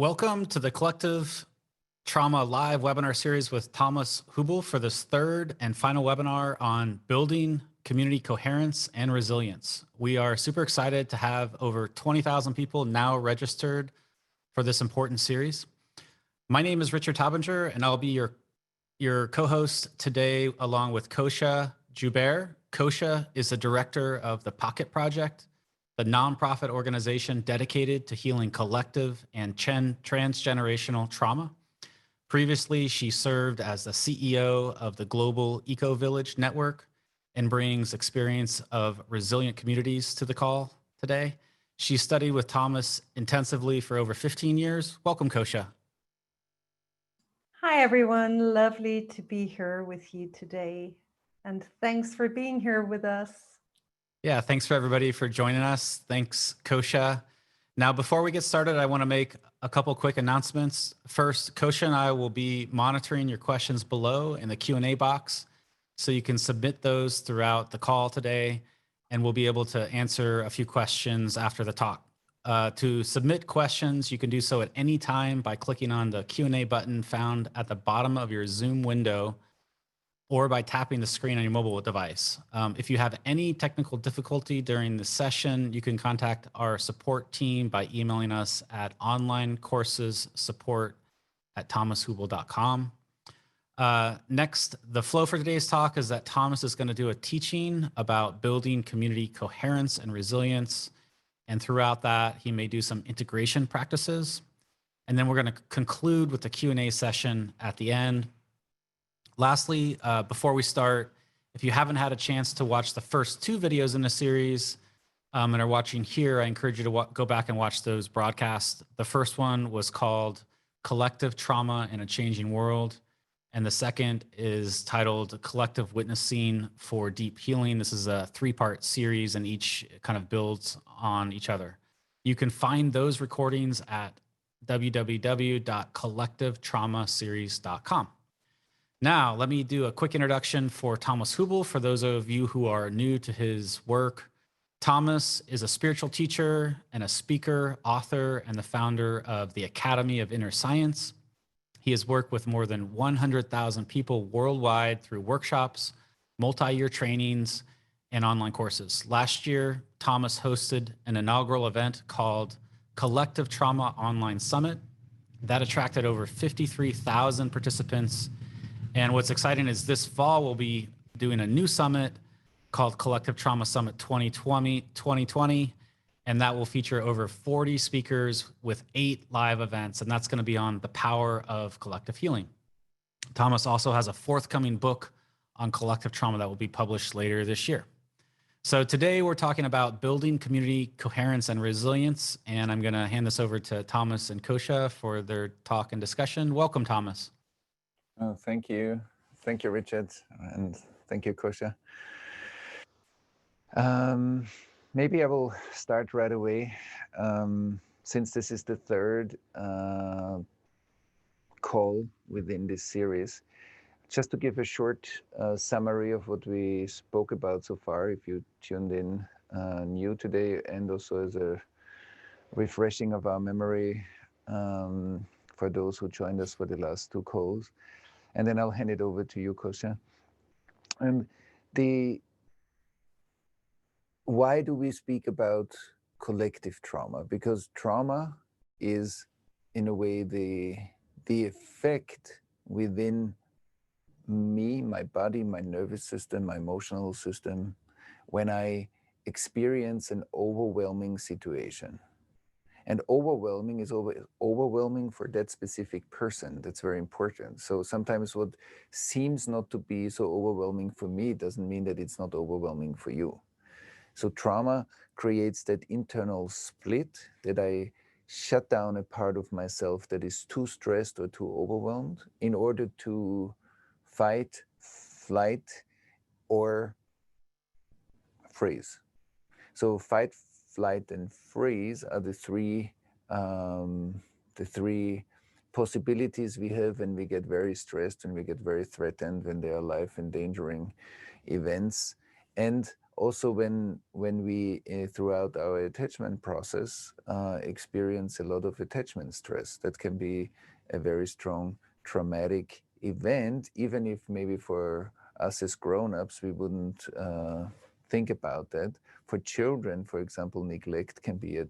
Welcome to the Collective Trauma Live webinar series with Thomas Hübl for this third and final webinar on building community coherence and resilience. We are super excited to have over 20,000 people now registered for this important series. My name is Richard Tabinger, and I'll be your co-host today along with Kosha Joubert. Kosha is the director of the Pocket Project, the nonprofit organization dedicated to healing collective and transgenerational trauma. Previously, she served as the CEO of the Global Eco Village Network and brings experience of resilient communities to the call today. She studied with Thomas intensively for over 15 years. Welcome, Kosha. Hi, everyone. Lovely to be here with you today. And thanks for being here with us. Yeah, thanks for everybody for joining us. Thanks, Kosha. Now, before we get started, I want to make a couple quick announcements. First, Kosha and I will be monitoring your questions below in the Q&A box, so you can submit those throughout the call today, and we'll be able to answer a few questions after the talk. To submit questions, you can do so at any time by clicking on the Q&A button found at the bottom of your Zoom window, or by tapping the screen on your mobile device. If you have any technical difficulty during the session, you can contact our support team by emailing us at onlinecoursesupport@thomashubl.com. Next, the flow for today's talk is that Thomas is going to do a teaching about building community coherence and resilience. And throughout that, he may do some integration practices. And then we're going to conclude with the Q&A session at the end. Lastly, before we start, if you haven't had a chance to watch the first two videos in the series and are watching here, I encourage you to go back and watch those broadcasts. The first one was called Collective Trauma in a Changing World. And the second is titled Collective Witnessing for Deep Healing. This is a three-part series, and each kind of builds on each other. You can find those recordings at www.collectivetraumaseries.com. Now, let me do a quick introduction for Thomas Hübl for those of you who are new to his work. Thomas is a spiritual teacher and a speaker, author, and the founder of the Academy of Inner Science. He has worked with more than 100,000 people worldwide through workshops, multi-year trainings, and online courses. Last year, Thomas hosted an inaugural event called Collective Trauma Online Summit that attracted over 53,000 participants. And what's exciting is this fall, we'll be doing a new summit called Collective Trauma Summit 2020, and that will feature over 40 speakers with 8 live events, and that's going to be on the power of collective healing. Thomas also has a forthcoming book on collective trauma that will be published later this year. So today we're talking about building community coherence and resilience, and I'm going to hand this over to Thomas and Kosha for their talk and discussion. Welcome, Thomas. Oh, thank you. Thank you, Richard. And thank you, Kosha. Maybe I will start right away. Since this is the third call within this series, just to give a short summary of what we spoke about so far, if you tuned in new today, and also as a refreshing of our memory for those who joined us for the last 2 calls. And then I'll hand it over to you, Kosha. Why do we speak about collective trauma? Because trauma is, in a way, the effect within me, my body, my nervous system, my emotional system, when I experience an overwhelming situation. And overwhelming is overwhelming for that specific person. That's very important. So sometimes what seems not to be so overwhelming for me doesn't mean that it's not overwhelming for you. So trauma creates that internal split, that I shut down a part of myself that is too stressed or too overwhelmed in order to fight, flight, or freeze. So fight, flight, and freeze are the three possibilities we have when we get very stressed, when we get very threatened, when there are life-endangering events. And also when we throughout our attachment process experience a lot of attachment stress, that can be a very strong traumatic event, even if maybe for us as grown-ups we wouldn't think about that. For children, for example, neglect can be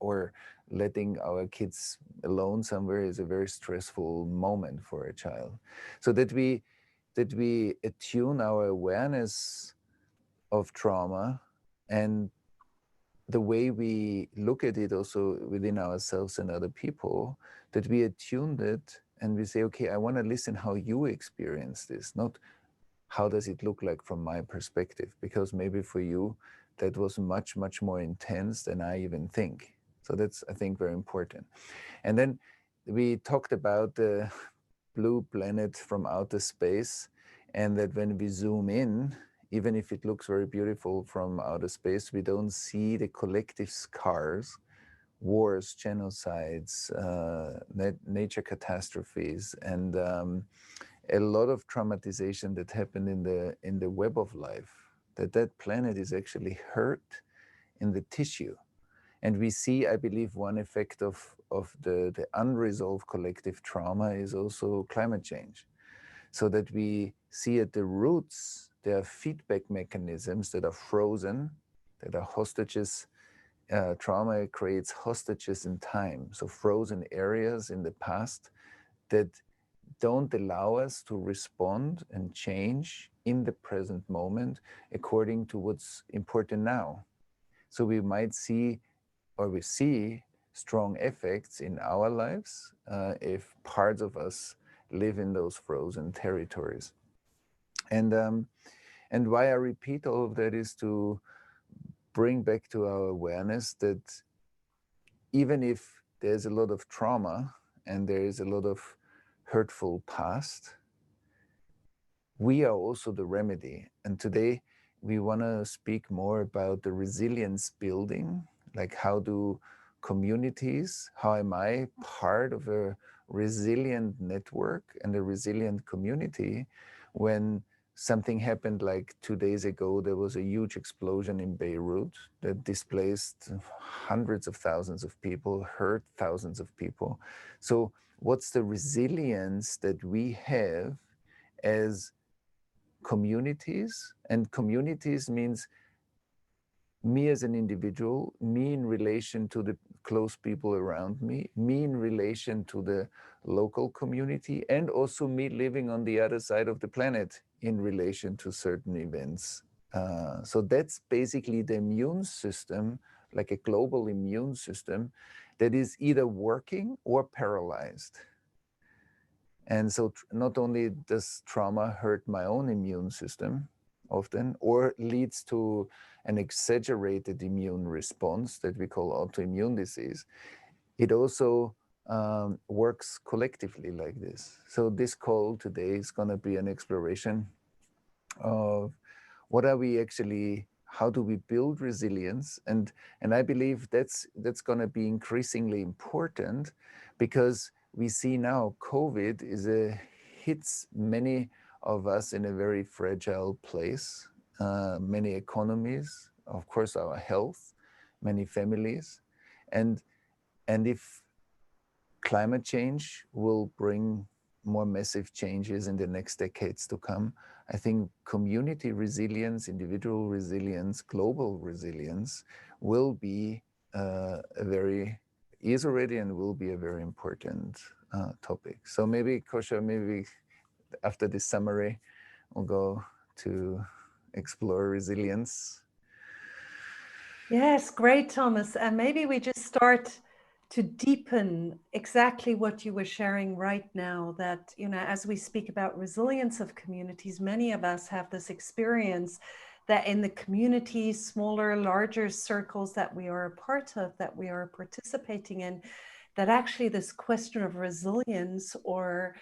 or letting our kids alone somewhere is a very stressful moment for a child. So that we attune our awareness of trauma and the way we look at it also within ourselves and other people, that we attune it and we say, okay, I want to listen how you experience this, not how does it look like from my perspective, because maybe for you that was much, much more intense than I even think. So that's, I think, very important. And then we talked about the blue planet from outer space, and that when we zoom in, even if it looks very beautiful from outer space, we don't see the collective scars, wars, genocides, nature catastrophes, and a lot of traumatization that happened in the web of life, that planet is actually hurt in the tissue. And we see, I believe, one effect of the unresolved collective trauma is also climate change. So that we see at the roots, there are feedback mechanisms that are frozen, that are hostages. Trauma creates hostages in time. So frozen areas in the past that don't allow us to respond and change in the present moment according to what's important now. So we might see, or we see, strong effects in our lives if parts of us live in those frozen territories. And why I repeat all of that is to bring back to our awareness that even if there's a lot of trauma and there is a lot of hurtful past, we are also the remedy. And today we want to speak more about the resilience building, like how do communities, how am I part of a resilient network and a resilient community when something happened like 2 days ago. There was a huge explosion in Beirut that displaced hundreds of thousands of people, hurt thousands of people. So what's the resilience that we have as communities? And communities means me as an individual, me in relation to the close people around me, me in relation to the local community, and also me living on the other side of the planet in relation to certain events. So that's basically the immune system, like a global immune system that is either working or paralyzed. And so not only does trauma hurt my own immune system often, or leads to an exaggerated immune response that we call autoimmune disease, it also works collectively like this. So this call today is going to be an exploration of what are we actually, how do we build resilience? And I believe that's going to be increasingly important, because we see now COVID hits many of us in a very fragile place, many economies, of course our health, many families, and if climate change will bring more massive changes in the next decades to come, I think community resilience, individual resilience, global resilience will be is already and will be a very important topic. So maybe, Kosha, maybe after this summary, we'll go to explore resilience. Yes, great, Thomas. And maybe we just start to deepen exactly what you were sharing right now, that, you know, as we speak about resilience of communities, many of us have this experience that in the communities, smaller, larger circles that we are a part of, that we are participating in, that actually this question of resilience or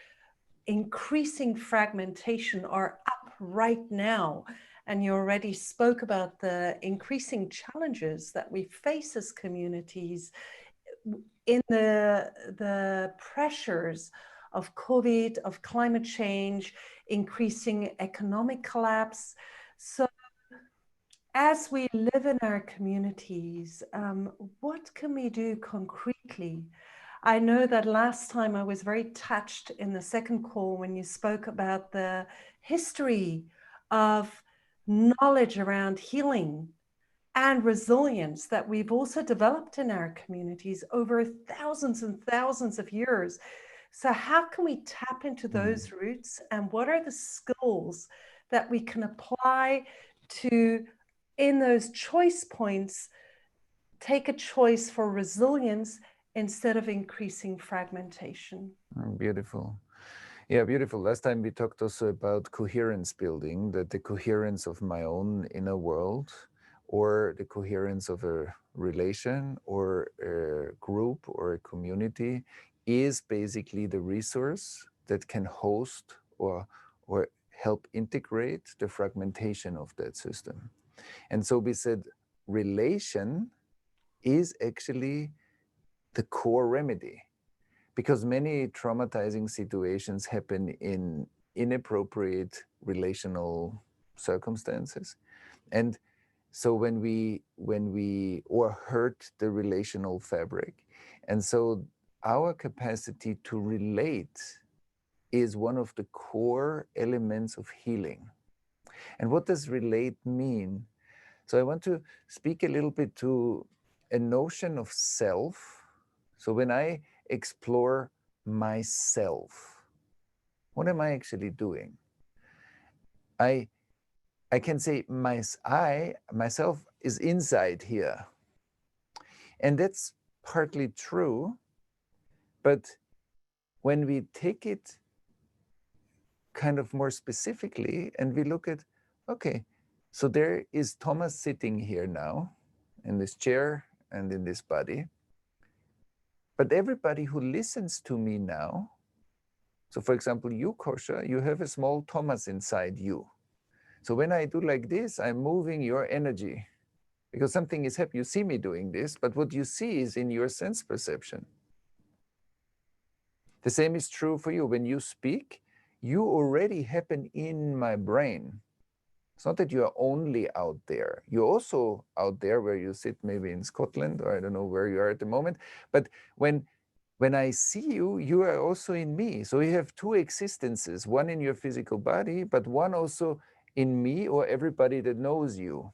increasing fragmentation are up right now. And you already spoke about the increasing challenges that we face as communities in the pressures of COVID, of climate change, increasing economic collapse. So as we live in our communities, what can we do concretely? I know that last time I was very touched in the second call when you spoke about the history of knowledge around healing and resilience that we've also developed in our communities over thousands and thousands of years. So how can we tap into those roots, and what are the skills that we can apply to, in those choice points, take a choice for resilience instead of increasing fragmentation? Beautiful. Yeah, beautiful. Last time we talked also about coherence building, that the coherence of my own inner world, or the coherence of a relation or a group or a community, is basically the resource that can host or help integrate the fragmentation of that system. And so we said relation is actually the core remedy, because many traumatizing situations happen in inappropriate relational circumstances. And so when we or hurt the relational fabric. And so our capacity to relate is one of the core elements of healing. And what does relate mean? So I want to speak a little bit to a notion of self. So when I explore myself, what am I actually doing? I can say myself is inside here. And that's partly true, but when we take it kind of more specifically and we look at, okay, so there is Thomas sitting here now in this chair and in this body. But everybody who listens to me now, so for example, you, Kosha, you have a small Thomas inside you. So when I do like this, I'm moving your energy because something is happening. You see me doing this, but what you see is in your sense perception. The same is true for you. When you speak, you already happen in my brain. It's not that you are only out there. You're also out there where you sit, maybe in Scotland, or I don't know where you are at the moment. But when I see you, you are also in me. So you have two existences, one in your physical body, but one also in me or everybody that knows you.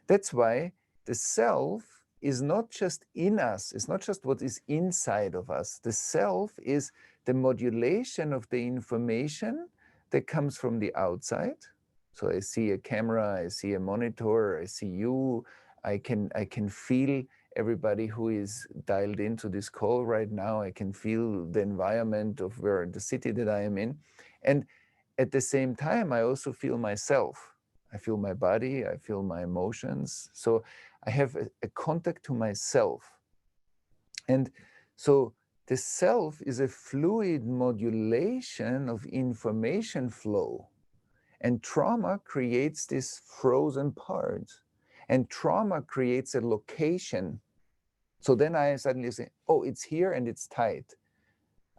That's why the self is not just in us. It's not just what is inside of us. The self is the modulation of the information that comes from the outside. So I see a camera, I see a monitor, I see you, I can feel everybody who is dialed into this call right now. I can feel the environment of where the city that I am in. And at the same time, I also feel myself. I feel my body, I feel my emotions. So I have a contact to myself. And so the self is a fluid modulation of information flow. And trauma creates this frozen part. And trauma creates a location. So then I suddenly say, oh, it's here and it's tight.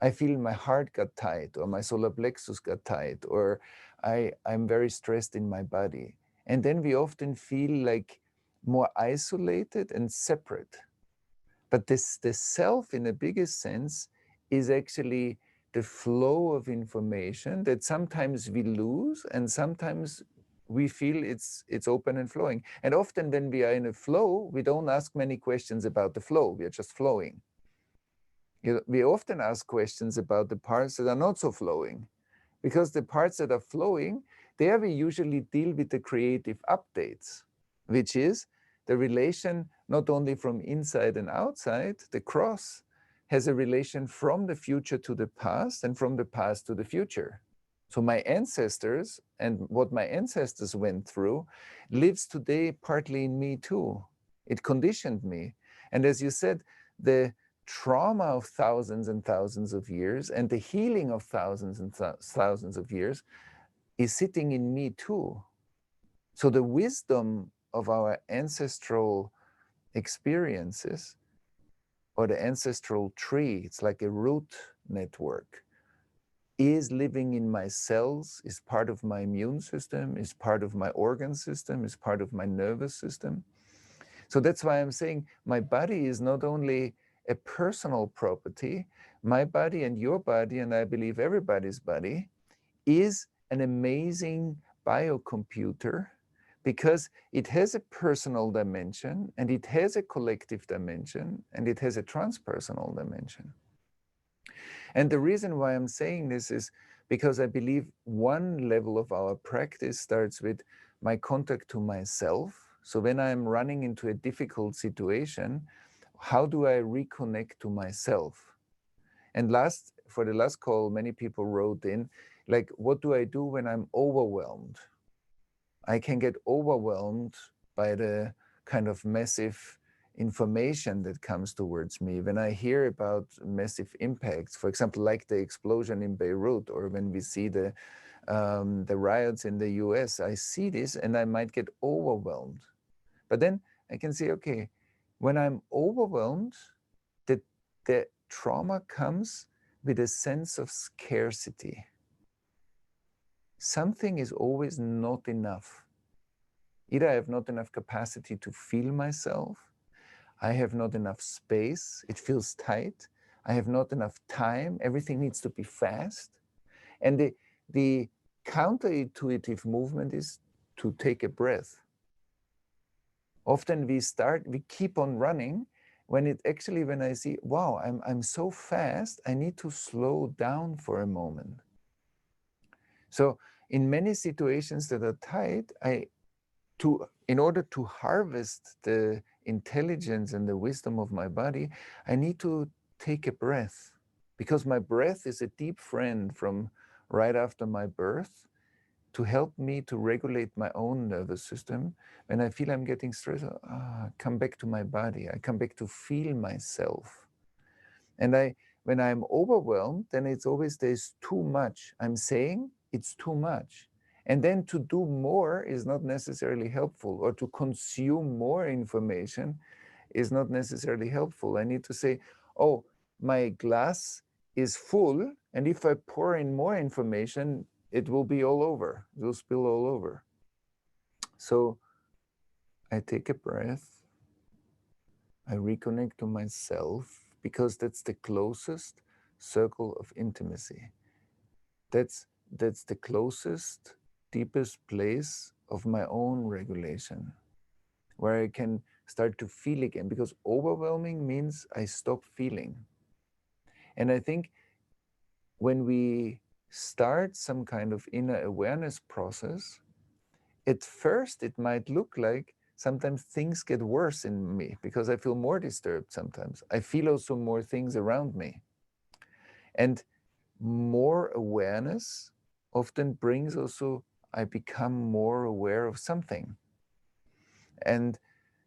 I feel my heart got tight, or my solar plexus got tight, or I'm very stressed in my body. And then we often feel like more isolated and separate. But the self, in the biggest sense, is actually the flow of information that sometimes we lose and sometimes we feel it's open and flowing. And often when we are in a flow, we don't ask many questions about the flow. We are just flowing. We often ask questions about the parts that are not so flowing, because the parts that are flowing, there we usually deal with the creative updates, which is the relation not only from inside and outside. The cross has a relation from the future to the past and from the past to the future. So my ancestors and what my ancestors went through lives today partly in me too. It conditioned me. And as you said, the trauma of thousands and thousands of years and the healing of thousands and thousands of years is sitting in me too. So the wisdom of our ancestral experiences, or the ancestral tree, it's like a root network, is living in my cells, is part of my immune system, is part of my organ system, is part of my nervous system. So that's why I'm saying my body is not only a personal property, my body and your body, and I believe everybody's body, is an amazing biocomputer because it has a personal dimension and it has a collective dimension and it has a transpersonal dimension. And the reason why I'm saying this is because I believe one level of our practice starts with my contact to myself. So when I'm running into a difficult situation, how do I reconnect to myself? And for the last call, many people wrote in, like, what do I do when I'm overwhelmed? I can get overwhelmed by the kind of massive information that comes towards me. When I hear about massive impacts, for example, like the explosion in Beirut, or when we see the riots in the US, I see this and I might get overwhelmed. But then I can say, okay, when I'm overwhelmed, the trauma comes with a sense of scarcity. Something is always not enough. Either I have not enough capacity to feel myself, I have not enough space, it feels tight, I have not enough time, everything needs to be fast. And the counterintuitive movement is to take a breath. Often we keep on running, when I see, wow, I'm so fast, I need to slow down for a moment. So in many situations that are tight, in order to harvest the intelligence and the wisdom of my body, I need to take a breath, because my breath is a deep friend from right after my birth to help me to regulate my own nervous system. When I feel I'm getting stressed, I come back to my body. I come back to feel myself. And when I'm overwhelmed, then it's always there's too much. I'm saying it's too much. And then to do more is not necessarily helpful, or to consume more information is not necessarily helpful. I need to say, oh, my glass is full, and if I pour in more information, it will be all over. It will spill all over. So I take a breath. I reconnect to myself, because that's the closest circle of intimacy. That's the closest, deepest place of my own regulation, where I can start to feel again, because overwhelming means I stop feeling. And I think when we start some kind of inner awareness process, at first it might look like sometimes things get worse in me because I feel more disturbed sometimes. I feel also more things around me. And more awareness often brings also, I become more aware of something. And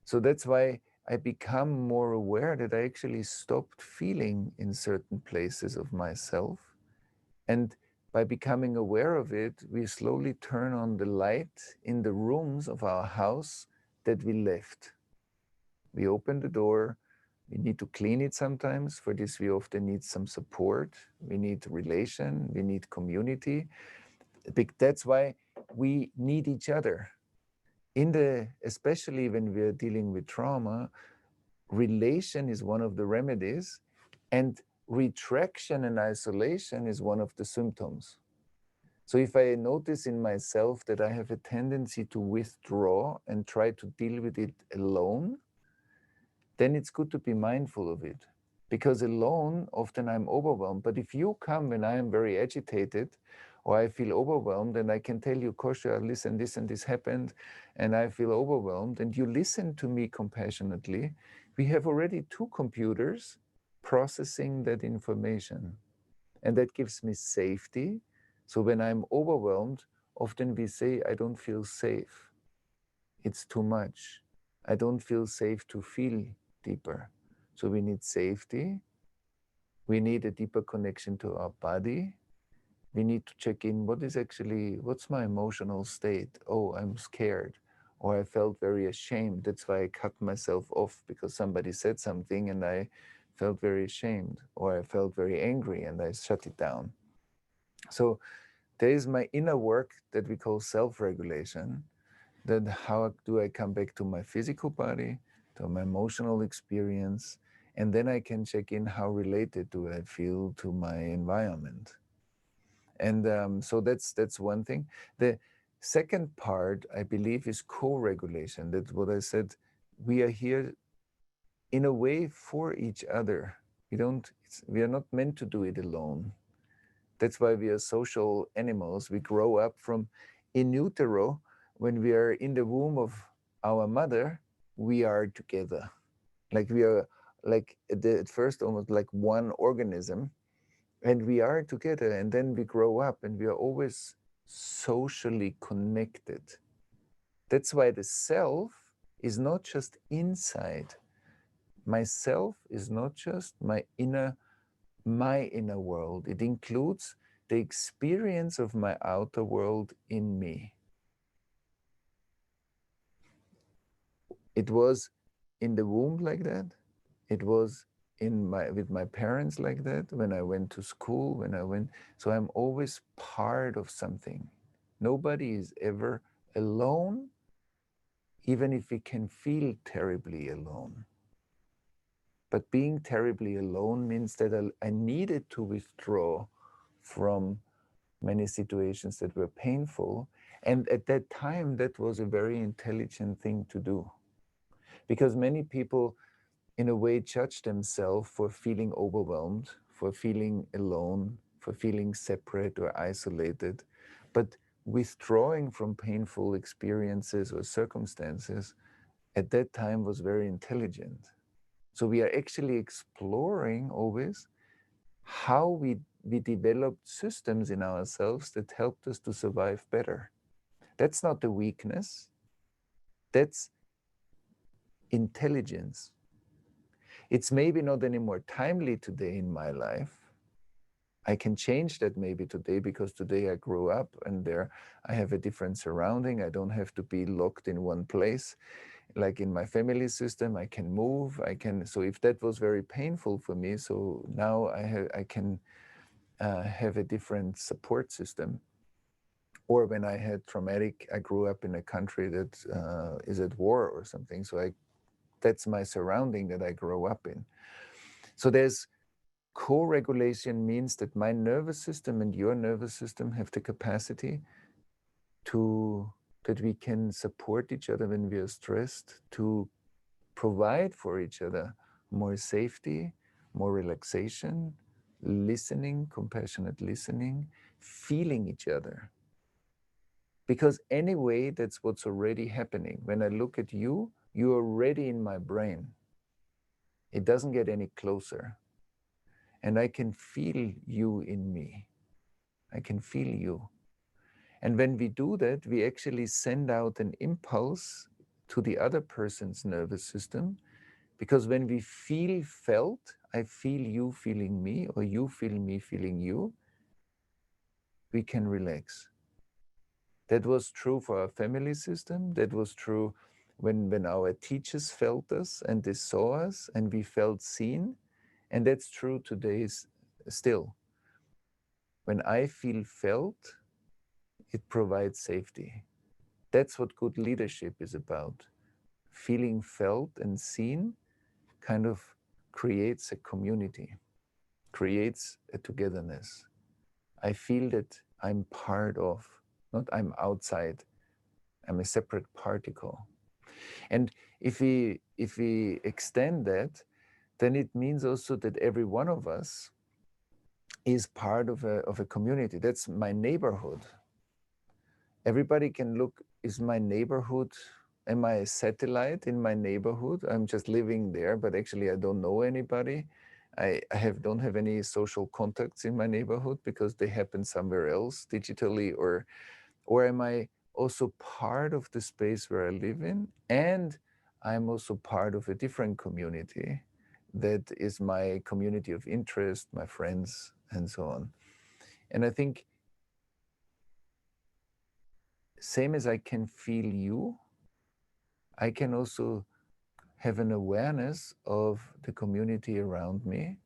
so that's why I become more aware that I actually stopped feeling in certain places of myself. And by becoming aware of it, we slowly turn on the light in the rooms of our house that we left. We open the door. We need to clean it sometimes. For this, we often need some support. We need relation. We need community. That's why we need each other. Especially when we're dealing with trauma, relation is one of the remedies, and retraction and isolation is one of the symptoms. So if I notice in myself that I have a tendency to withdraw and try to deal with it alone, then it's good to be mindful of it. Because alone, often I'm overwhelmed. But if you come when I am very agitated, or I feel overwhelmed, and I can tell you, Kosha, listen, this and this happened, and I feel overwhelmed, and you listen to me compassionately, we have already two computers processing that information. And that gives me safety. So when I'm overwhelmed, often we say, I don't feel safe. It's too much. I don't feel safe to feel deeper. So we need safety. We need a deeper connection to our body. We need to check in, what's my emotional state? Oh, I'm scared, or I felt very ashamed. That's why I cut myself off, because somebody said something and I felt very ashamed, or I felt very angry and I shut it down. So there is my inner work that we call self-regulation. That how do I come back to my physical body, to my emotional experience, and then I can check in how related do I feel to my environment. And so that's one thing. The second part, I believe, is co-regulation. That's what I said. We are here in a way for each other. We are not meant to do it alone. That's why we are social animals. We grow up from in utero. When we are in the womb of our mother, we are together. Like we are like at first almost like one organism, and we are together, and then we grow up and we are always socially connected. That's why the self is not just inside. Myself is not just my inner world. It includes the experience of my outer world in me. It was in the womb like that. It was with my parents like that, when I went to school, so I'm always part of something. Nobody is ever alone, even if we can feel terribly alone. But being terribly alone means that I needed to withdraw from many situations that were painful. And at that time, that was a very intelligent thing to do. Because many people, in a way, judge themselves for feeling overwhelmed, for feeling alone, for feeling separate or isolated. But withdrawing from painful experiences or circumstances at that time was very intelligent. So we are actually exploring always how we developed systems in ourselves that helped us to survive better. That's not the weakness, that's intelligence. It's maybe not anymore timely today in my life. I can change that maybe today, because today I grew up and there I have a different surrounding. I don't have to be locked in one place. Like in my family system, I can move. So if that was very painful for me, so now I can have a different support system. Or when I grew up in a country that is at war or something. So that's my surrounding that I grow up in. So there's co-regulation means that my nervous system and your nervous system have the capacity that we can support each other when we are stressed, to provide for each other more safety, more relaxation, listening, compassionate listening, feeling each other. Because anyway, that's what's already happening. When I look at you, you're already in my brain. It doesn't get any closer. And I can feel you in me. I can feel you. And when we do that, we actually send out an impulse to the other person's nervous system. Because when we feel felt, I feel you feeling me, or you feel me feeling you, we can relax. That was true for our family system. That was true when our teachers felt us and they saw us and we felt seen. And that's true today still. When I feel felt, it provides safety. That's what good leadership is about. Feeling felt and seen kind of creates a community, creates a togetherness. I feel that I'm part of, not I'm outside, I'm a separate particle. And if we extend that, then it means also that every one of us is part of a community. That's my neighborhood. Everybody can look, is my neighborhood, am I a satellite in my neighborhood? I'm just living there, but actually I don't know anybody. I don't have any social contacts in my neighborhood because they happen somewhere else digitally, or am I also part of the space where I live in? And I'm also part of a different community that is my community of interest, my friends, and so on. And I think same as I can feel you, I can also have an awareness of the community around me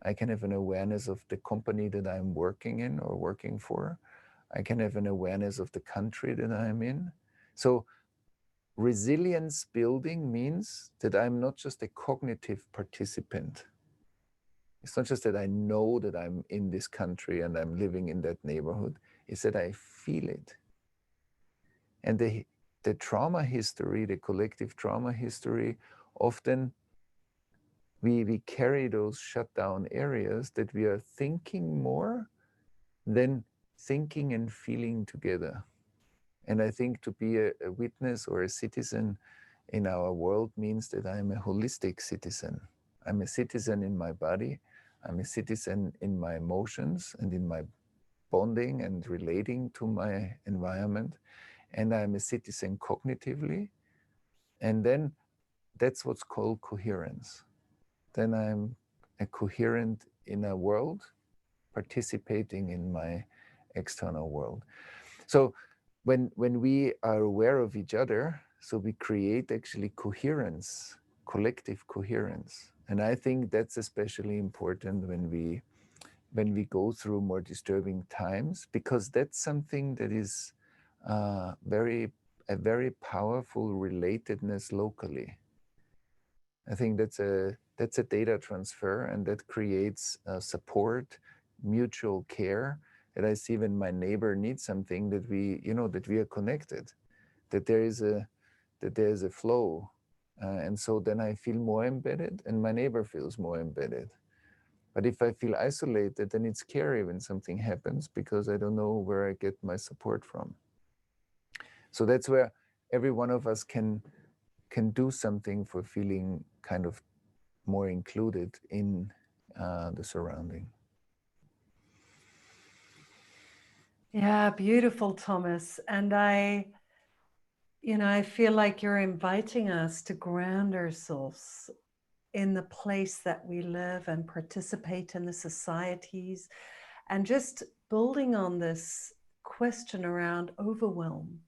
I can have an awareness of the company that I'm working in or working for. I can have an awareness of the country that I'm in. So resilience building means that I'm not just a cognitive participant. It's not just that I know that I'm in this country and I'm living in that neighborhood. It's that I feel it. And the trauma history, the collective trauma history, often we carry those shut down areas that we are thinking more than thinking and feeling together. And I think to be a witness or a citizen in our world means that I'm a holistic citizen. I'm a citizen in my body. I'm a citizen in my emotions and in my bonding and relating to my environment. And I'm a citizen cognitively. And then that's what's called coherence. Then I'm a coherent inner world participating in my external world. So when we are aware of each other, so we create actually coherence, collective coherence. And I think that's especially important when we go through more disturbing times, because that's something that is a very powerful relatedness locally. I think that's a data transfer, and that creates support, mutual care. That I see when my neighbor needs something, that we are connected, that there is a flow, and so then I feel more embedded, and my neighbor feels more embedded. But if I feel isolated, then it's scary when something happens, because I don't know where I get my support from. So that's where every one of us can do something for feeling kind of more included in the surrounding. Yeah, beautiful, Thomas. And I feel like you're inviting us to ground ourselves in the place that we live and participate in the societies, and just building on this question around overwhelm.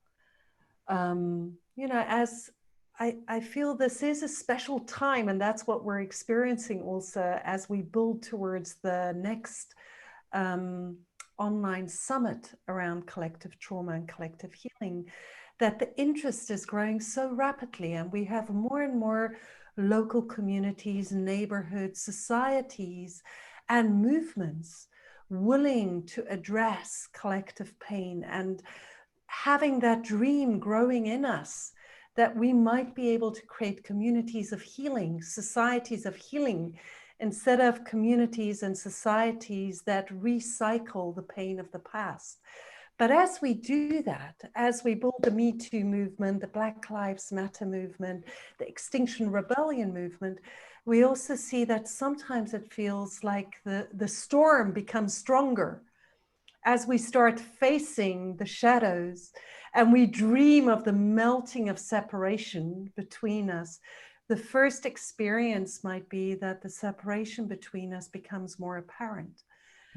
As I feel this is a special time, and that's what we're experiencing also as we build towards the next online summit around collective trauma and collective healing, that the interest is growing so rapidly, and we have more and more local communities, neighborhoods, societies, and movements willing to address collective pain, and having that dream growing in us that we might be able to create communities of healing, societies of healing, instead of communities and societies that recycle the pain of the past. But as we do that, as we build the Me Too movement, the Black Lives Matter movement, the Extinction Rebellion movement, we also see that sometimes it feels like the storm becomes stronger as we start facing the shadows, and we dream of the melting of separation between us. The first experience might be that the separation between us becomes more apparent.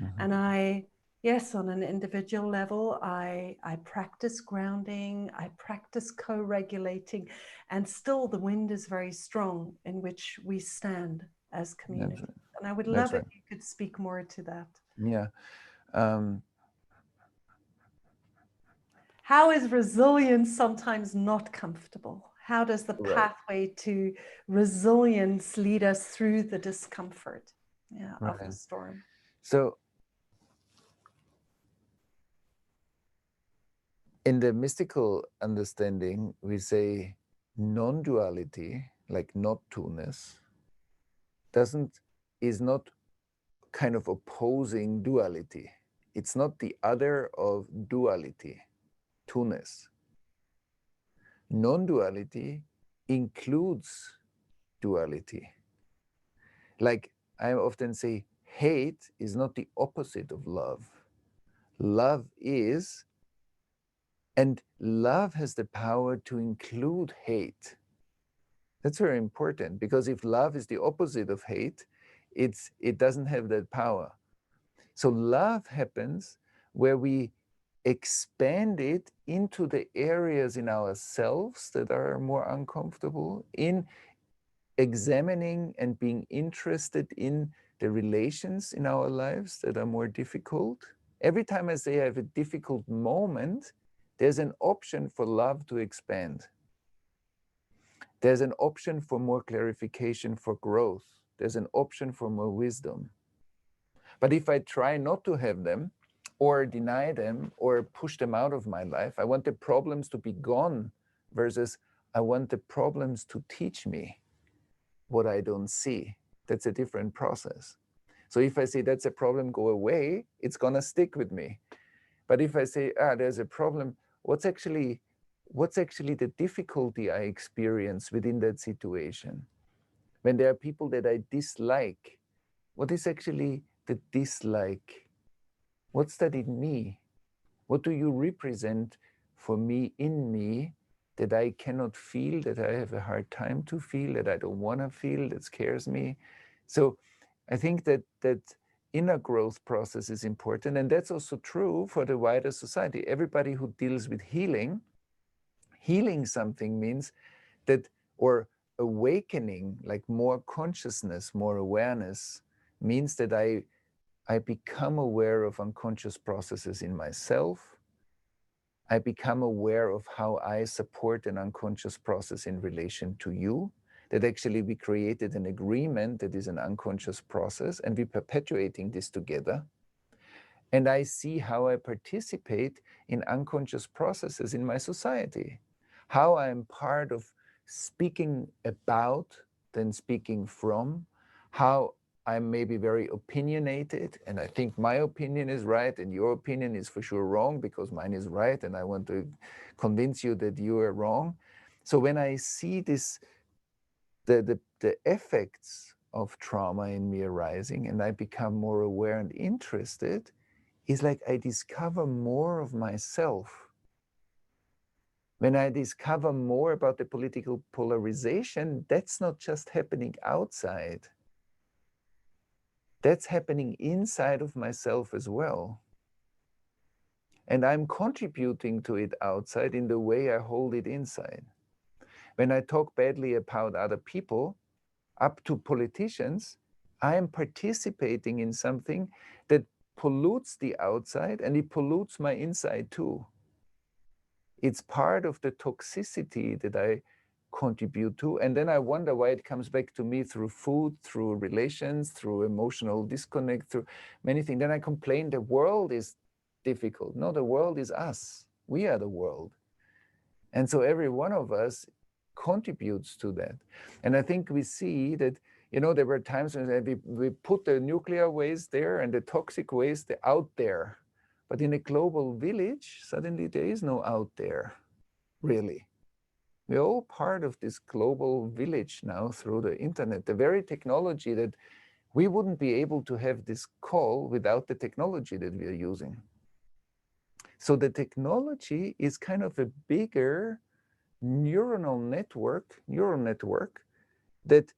Mm-hmm. And yes, on an individual level, I practice grounding, I practice co-regulating, and still the wind is very strong in which we stand as community. Right. And I would love if you could speak more to that. Yeah. How is resilience sometimes not comfortable? How does the pathway to resilience lead us through the discomfort of the storm? So in the mystical understanding, we say non-duality, like not two-ness, is not kind of opposing duality. It's not the other of duality, two-ness. Non-duality includes duality. Like I often say, hate is not the opposite of love. Love is, and love has the power to include hate. That's very important, because if love is the opposite of hate, it doesn't have that power. So love happens where we expand it into the areas in ourselves that are more uncomfortable, in examining and being interested in the relations in our lives that are more difficult. Every time I say I have a difficult moment, there's an option for love to expand. There's an option for more clarification, for growth. There's an option for more wisdom. But if I try not to have them, or deny them, or push them out of my life, I want the problems to be gone versus I want the problems to teach me what I don't see. That's a different process. So if I say that's a problem, go away, it's gonna stick with me. But if I say, there's a problem, what's actually the difficulty I experience within that situation? When there are people that I dislike, what is actually the dislike? What's that in me? What do you represent for me, in me, that I cannot feel, that I have a hard time to feel, that I don't want to feel, that scares me? So I think that inner growth process is important. And that's also true for the wider society. Everybody who deals with healing something means that, or awakening, like more consciousness, more awareness, means that I become aware of unconscious processes in myself. I become aware of how I support an unconscious process in relation to you, that actually we created an agreement that is an unconscious process, and we're perpetuating this together. And I see how I participate in unconscious processes in my society, how I'm part of speaking about than speaking from, how I'm maybe very opinionated, and I think my opinion is right, and your opinion is for sure wrong because mine is right, and I want to convince you that you are wrong. So when I see this, the effects of trauma in me arising, and I become more aware and interested, it's like I discover more of myself. When I discover more about the political polarization, that's not just happening outside. That's happening inside of myself as well. And I'm contributing to it outside in the way I hold it inside. When I talk badly about other people, up to politicians, I am participating in something that pollutes the outside, and it pollutes my inside too. It's part of the toxicity that I contribute to. And then I wonder why it comes back to me through food, through relations, through emotional disconnect, through many things. Then I complain the world is difficult. No, the world is us. We are the world. And so every one of us contributes to that. And I think we see that, there were times when we put the nuclear waste there and the toxic waste out there. But in a global village, suddenly there is no out there, really. We're all part of this global village now through the internet. The very technology that we wouldn't be able to have this call without the technology that we are using. So the technology is kind of a bigger neural network that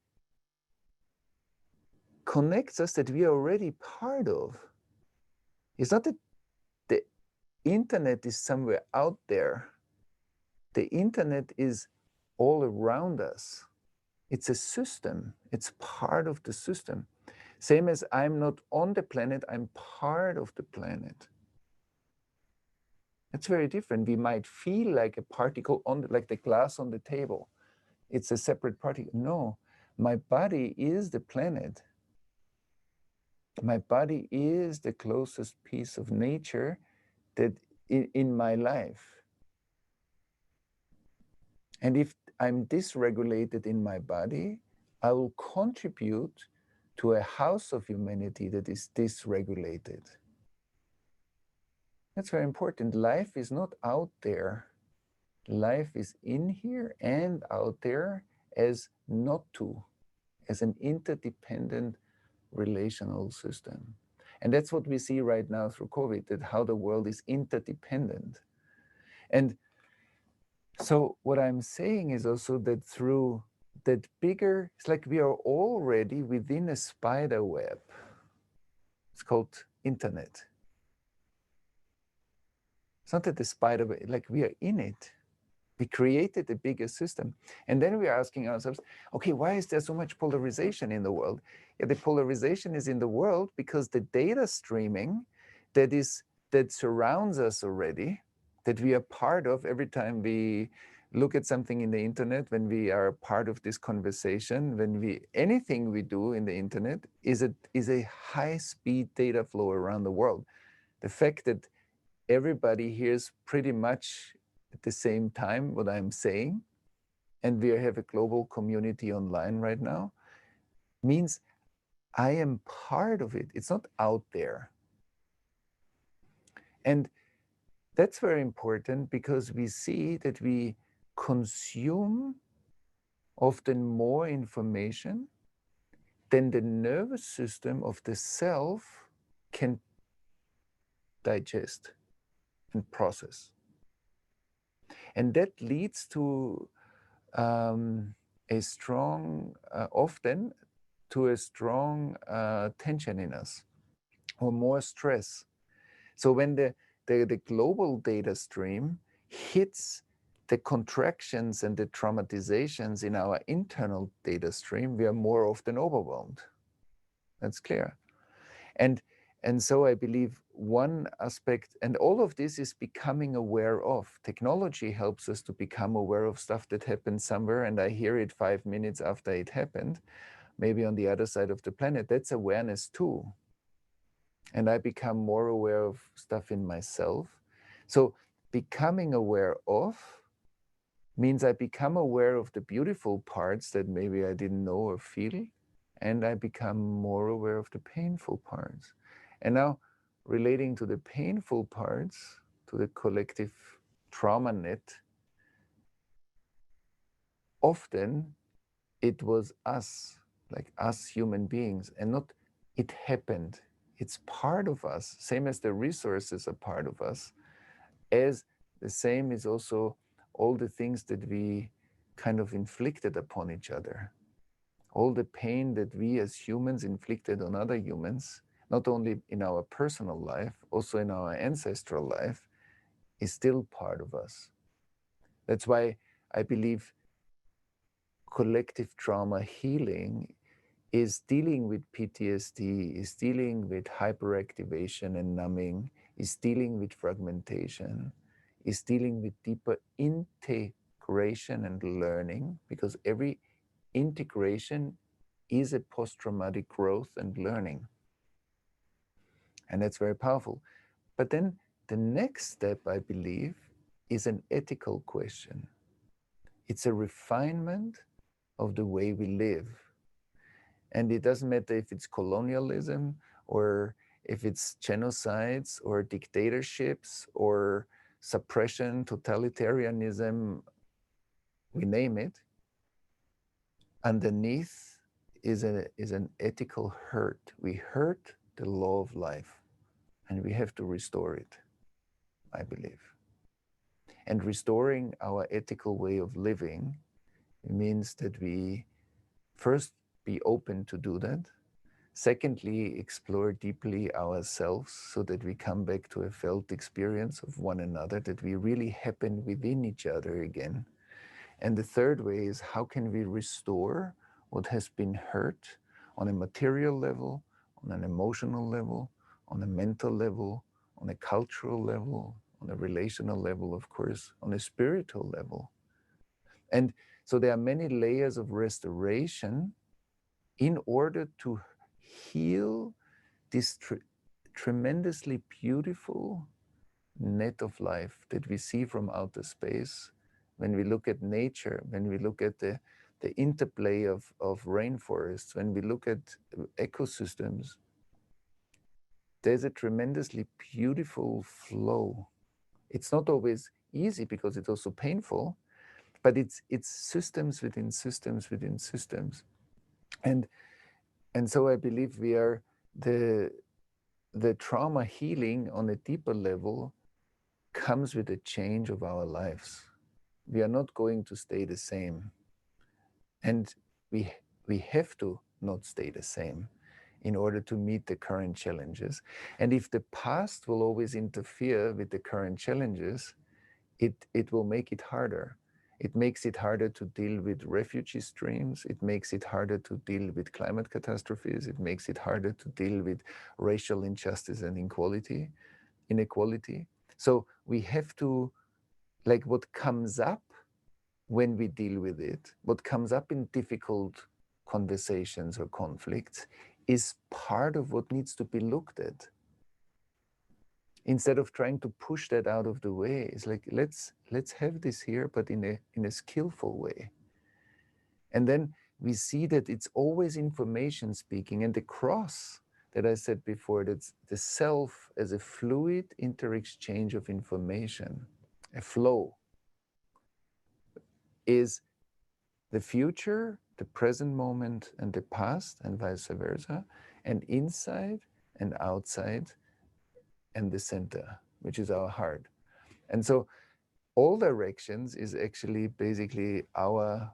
connects us, that we are already part of. It's not that the internet is somewhere out there. The internet is all around us. It's a system. It's part of the system. Same as I'm not on the planet, I'm part of the planet. It's very different. We might feel like a particle like the glass on the table. It's a separate particle. No, my body is the planet. My body is the closest piece of nature that in my life. And if I'm dysregulated in my body, I will contribute to a house of humanity that is dysregulated. That's very important. Life is not out there. Life is in here and out there as not to, as an interdependent relational system. And that's what we see right now through COVID, that how the world is interdependent. And so what I'm saying is also that through that bigger, it's like we are already within a spider web. It's called internet. It's not that the spider web, like we are in it. We created a bigger system. And then we're asking ourselves, okay, why is there so much polarization in the world? Yeah, the polarization is in the world because the data streaming that surrounds us already, that we are part of every time we look at something in the internet, when we are part of this conversation, anything we do in the internet is a high-speed data flow around the world. The fact that everybody hears pretty much at the same time what I'm saying, and we have a global community online right now, means I am part of it. It's not out there. And that's very important because we see that we consume often more information than the nervous system of the self can digest and process. And that leads to a strong, often to a strong tension in us or more stress. So when the global data stream hits the contractions and the traumatizations in our internal data stream, we are more often overwhelmed. That's clear. And so I believe one aspect, and all of this is becoming aware of. Technology helps us to become aware of stuff that happened somewhere, and I hear it 5 minutes after it happened, maybe on the other side of the planet. That's awareness too. And I become more aware of stuff in myself. So becoming aware of means I become aware of the beautiful parts that maybe I didn't know or feel, and I become more aware of the painful parts. And now, relating to the painful parts, to the collective trauma net, often it was us, like us human beings, and not it happened. It's part of us, same as the resources are part of us, as the same is also all the things that we kind of inflicted upon each other. All the pain that we as humans inflicted on other humans, not only in our personal life, also in our ancestral life, is still part of us. That's why I believe collective trauma healing is dealing with PTSD, is dealing with hyperactivation and numbing, is dealing with fragmentation, is dealing with deeper integration and learning, because every integration is a post-traumatic growth and learning. And that's very powerful. But then the next step, I believe, is an ethical question. It's a refinement of the way we live. And it doesn't matter if it's colonialism or if it's genocides or dictatorships or suppression, totalitarianism, we name it. Underneath is an ethical hurt. We hurt the law of life, and we have to restore it, I believe. And restoring our ethical way of living means that we first be open to do that. Secondly, explore deeply ourselves so that we come back to a felt experience of one another, that we really happen within each other again. And the third way is, how can we restore what has been hurt on a material level, on an emotional level, on a mental level, on a cultural level, on a relational level, of course, on a spiritual level. And so there are many layers of restoration in order to heal this tremendously beautiful net of life that we see from outer space. When we look at nature, when we look at the interplay of rainforests, when we look at ecosystems, there's a tremendously beautiful flow. It's not always easy because it's also painful, but it's systems within systems within systems. And so I believe we are the trauma healing on a deeper level comes with a change of our lives. We are not going to stay the same. And we have to not stay the same in order to meet the current challenges. And if the past will always interfere with the current challenges, it will make it harder. It makes it harder to deal with refugee streams. It makes it harder to deal with climate catastrophes. It makes it harder to deal with racial injustice and inequality. So we have to, like, what comes up when we deal with it, what comes up in difficult conversations or conflicts is part of what needs to be looked at. Instead of trying to push that out of the way, it's like, let's have this here, but in a skillful way. And then we see that it's always information speaking, and the cross that I said before, that's the self as a fluid interexchange of information, a flow, is the future, the present moment, and the past, and vice versa, and inside and outside, and the center, which is our heart. And so all directions is actually basically our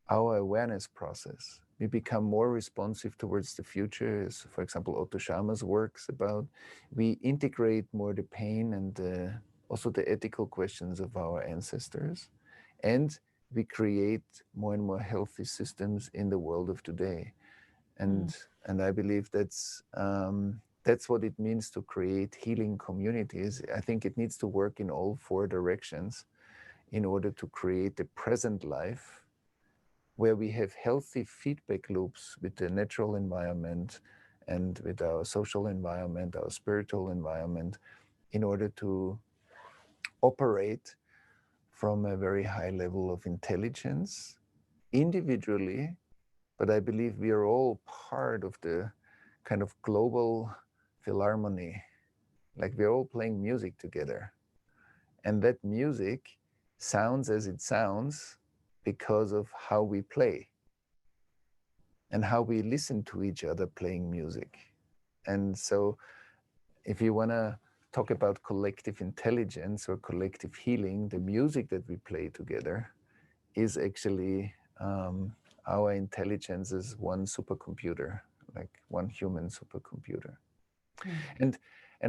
awareness process. We become more responsive towards the future, as, for example, Otto Scharmer's works about. We integrate more the pain and also the ethical questions of our ancestors. And we create more and more healthy systems in the world of today. And I believe that's what it means to create healing communities. I think it needs to work in all four directions in order to create a present life where we have healthy feedback loops with the natural environment and with our social environment, our spiritual environment, in order to operate from a very high level of intelligence individually. But I believe we are all part of the kind of global philharmony. Like, we're all playing music together. And that music sounds as it sounds because of how we play and how we listen to each other playing music. And so if you want to talk about collective intelligence or collective healing, the music that we play together is actually our intelligence is one supercomputer, like one human supercomputer. And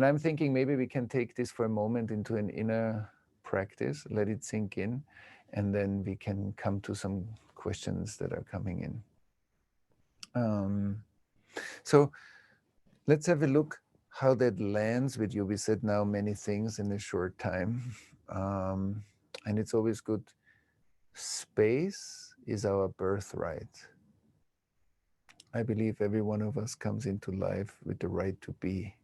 I'm thinking maybe we can take this for a moment into an inner practice, let it sink in, and then we can come to some questions that are coming in. So let's have a look how that lands with you. We said now many things in a short time, and it's always good. Space is our birthright. I believe every one of us comes into life with the right to be.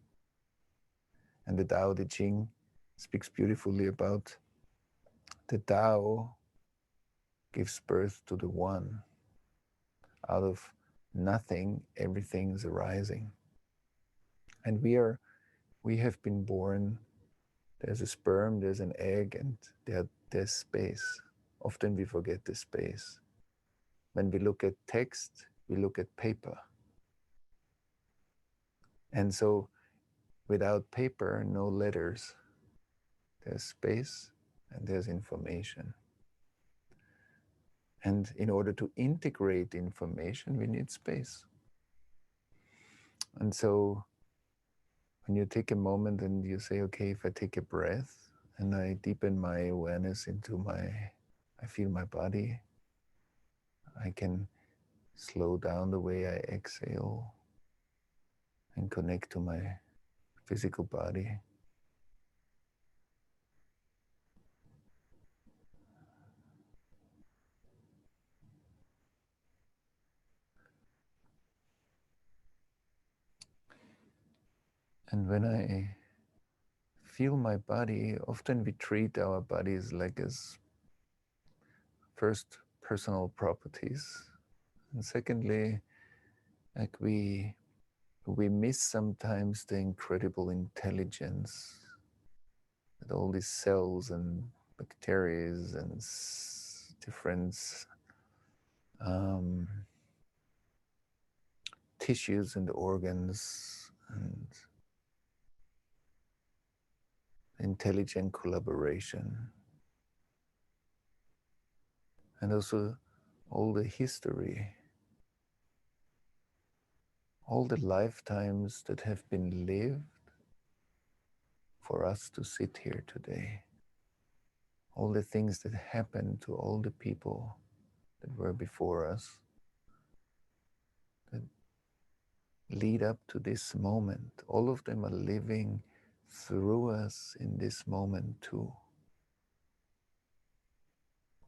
And the Tao Te Ching speaks beautifully about the Tao gives birth to the One. Out of nothing, everything is arising. And we have been born, there's a sperm, there's an egg, and there's space. Often we forget the space. When we look at text, we look at paper. And so without paper, no letters. There's space and there's information. And in order to integrate information, we need space. And so when you take a moment and you say, okay, if I take a breath and I deepen my awareness into I feel my body, I can slow down the way I exhale and connect to my physical body. And when I feel my body, often we treat our bodies like as first personal properties. And secondly, like we miss sometimes the incredible intelligence that all these cells and bacteria and different tissues and organs and intelligent collaboration, and also all the history, all the lifetimes that have been lived for us to sit here today, all the things that happened to all the people that were before us, that lead up to this moment. All of them are living through us in this moment too.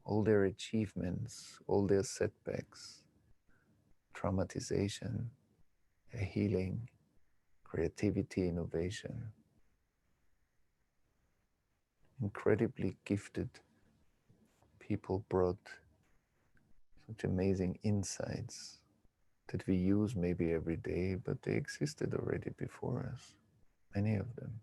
All their achievements, all their setbacks, traumatization, a healing, creativity, innovation. Incredibly gifted people brought such amazing insights that we use maybe every day, but they existed already before us, many of them.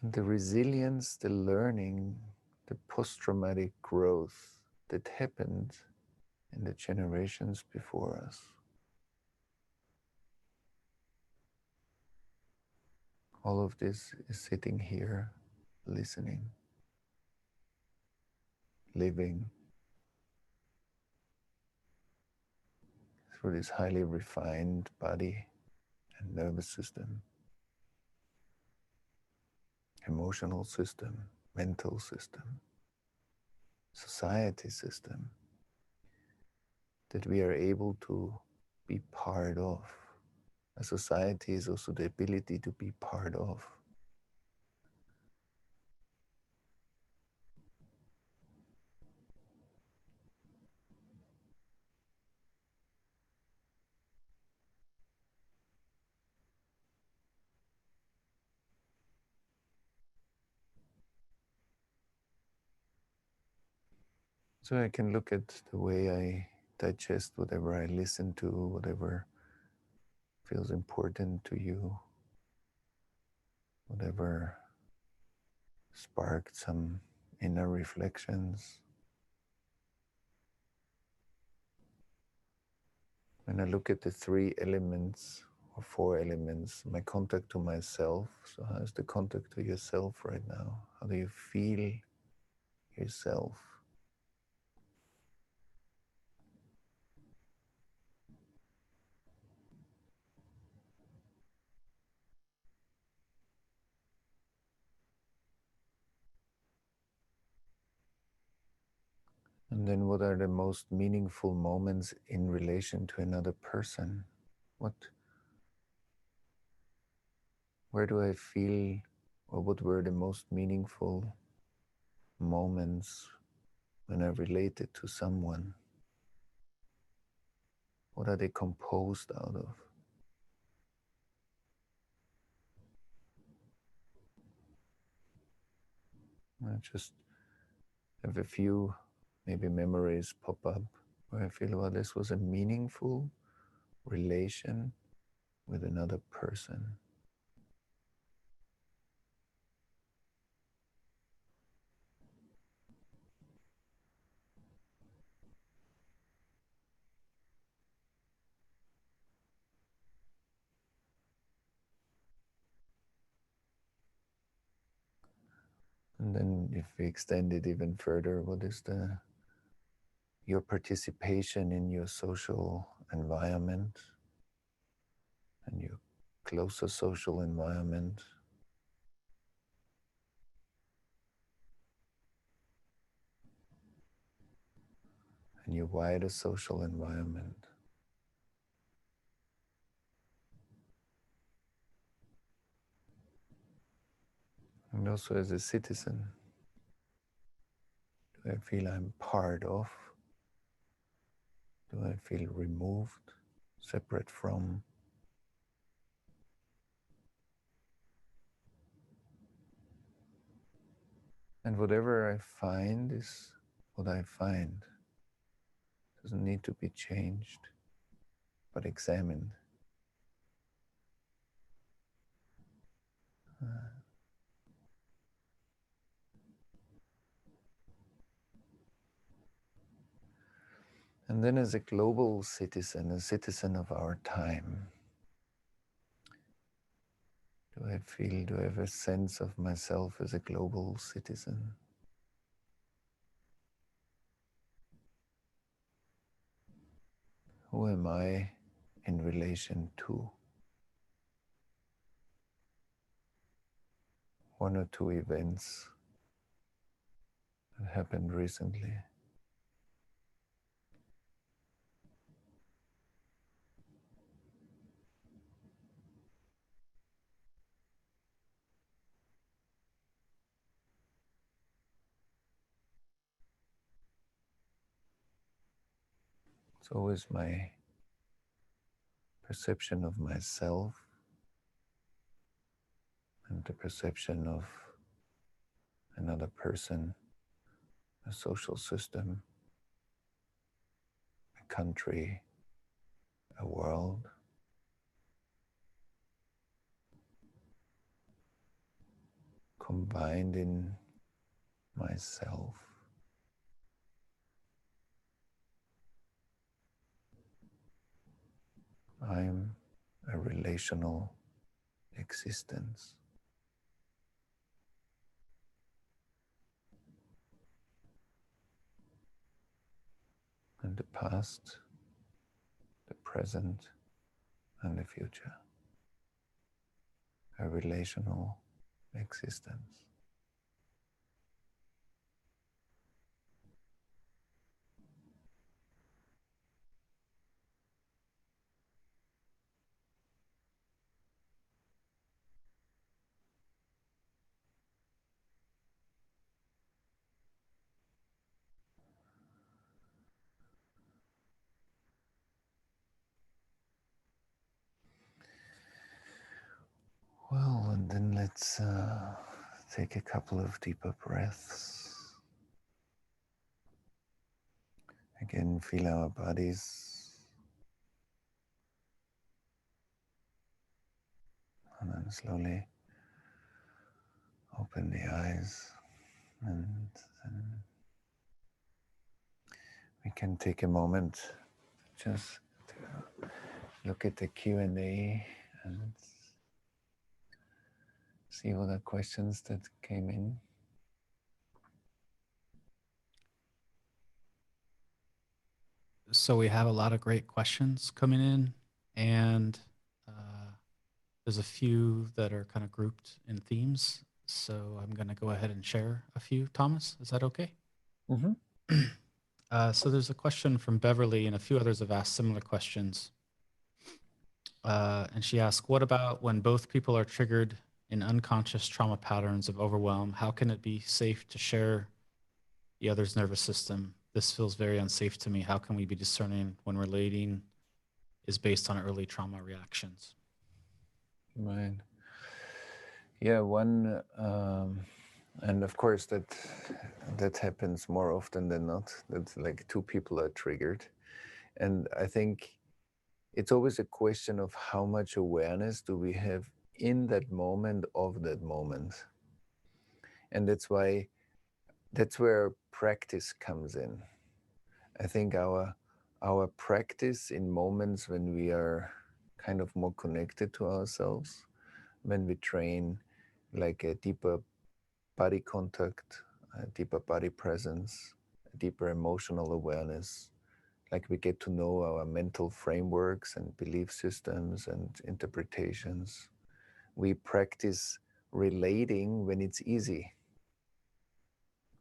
And the resilience, the learning, the post-traumatic growth that happened in the generations before us. All of this is sitting here, listening, living through this highly refined body and nervous system, emotional system, mental system, society system that we are able to be part of. A society is also the ability to be part of. So I can look at the way I digest whatever I listen to, whatever feels important to you, whatever sparked some inner reflections. When I look at the 3 elements or 4 elements, my contact to myself, so how's the contact to yourself right now? How do you feel yourself? And then what are the most meaningful moments in relation to another person? Where do I feel, or what were the most meaningful moments when I related to someone? What are they composed out of? I just have a few maybe memories pop up where I feel, well, this was a meaningful relation with another person. And then if we extend it even further, what is your participation in your social environment and your closer social environment? And your wider social environment. And also as a citizen, do I feel I'm part of? Do I feel removed, separate from? And whatever I find is what I find. It doesn't need to be changed, but examined. And then as a global citizen, a citizen of our time, do I have a sense of myself as a global citizen? Who am I in relation to? one or two events that happened recently. It's always my perception of myself and the perception of another person, a social system, a country, a world. Combined in myself. I'm a relational existence. And the past, the present, and the future. A relational existence. Well, and then let's take a couple of deeper breaths. Again, feel our bodies. And then slowly open the eyes. And then we can take a moment just to look at the Q&A and see all the questions that came in. So we have a lot of great questions coming in, and there's a few that are kind of grouped in themes. So I'm going to go ahead and share a few. Thomas, is that okay? Mm-hmm. So there's a question from Beverly, and a few others have asked similar questions. And she asked, what about when both people are triggered in unconscious trauma patterns of overwhelm? How can it be safe to share the other's nervous system? This feels very unsafe to me. How can we be discerning when relating is based on early trauma reactions? Right. Yeah, one, and of course that happens more often than not, that like two people are triggered. And I think it's always a question of how much awareness do we have in that moment of that moment. And that's where practice comes in. I think our practice in moments when we are kind of more connected to ourselves, when we train like a deeper body contact, a deeper body presence, a deeper emotional awareness, like we get to know our mental frameworks and belief systems and interpretations. We practice relating when it's easy,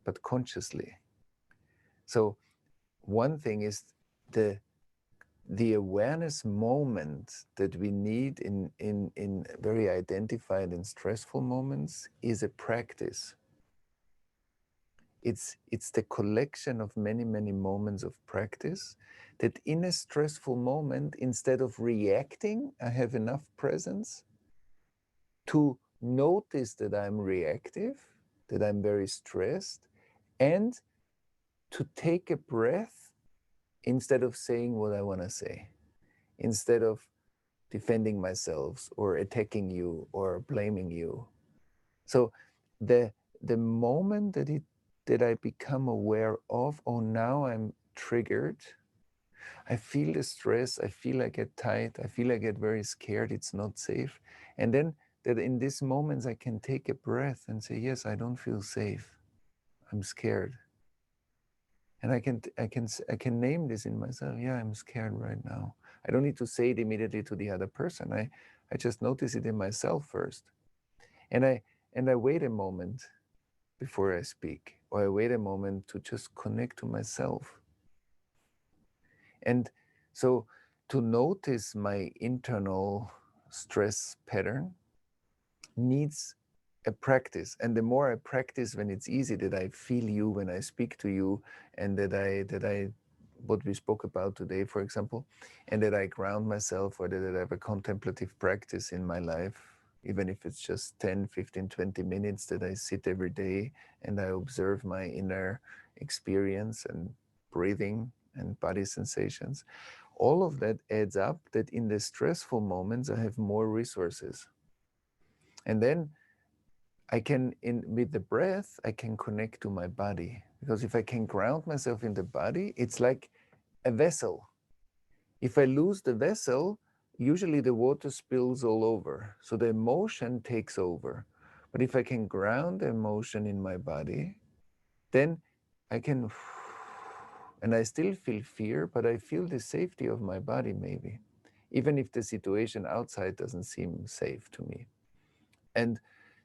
but consciously. So one thing is the awareness moment that we need in very identified and stressful moments is a practice. It's the collection of many, many moments of practice that in a stressful moment, instead of reacting, I have enough presence to notice that I'm reactive, that I'm very stressed, and to take a breath instead of saying what I want to say, instead of defending myself or attacking you or blaming you. So the moment that I become aware of, oh, now I'm triggered, I feel the stress, I feel I get tight, I feel I get very scared, it's not safe. And then that in these moments I can take a breath and say, yes, I don't feel safe, I'm scared. And I can name this in myself. Yeah, I'm scared right now. I don't need to say it immediately to the other person. I just notice it in myself first. And and I wait a moment before I speak, or I wait a moment to just connect to myself. And so to notice my internal stress pattern needs a practice. And the more I practice, when it's easy, that I feel you when I speak to you, and that I what we spoke about today, for example, and that I ground myself, or that I have a contemplative practice in my life, even if it's just 10, 15, 20 minutes, that I sit every day and I observe my inner experience and breathing and body sensations. All of that adds up, that in the stressful moments, I have more resources. And then I can, with the breath, I can connect to my body. Because if I can ground myself in the body, it's like a vessel. If I lose the vessel, usually the water spills all over. So the emotion takes over. But if I can ground the emotion in my body, then I can, and I still feel fear, but I feel the safety of my body maybe, even if the situation outside doesn't seem safe to me. And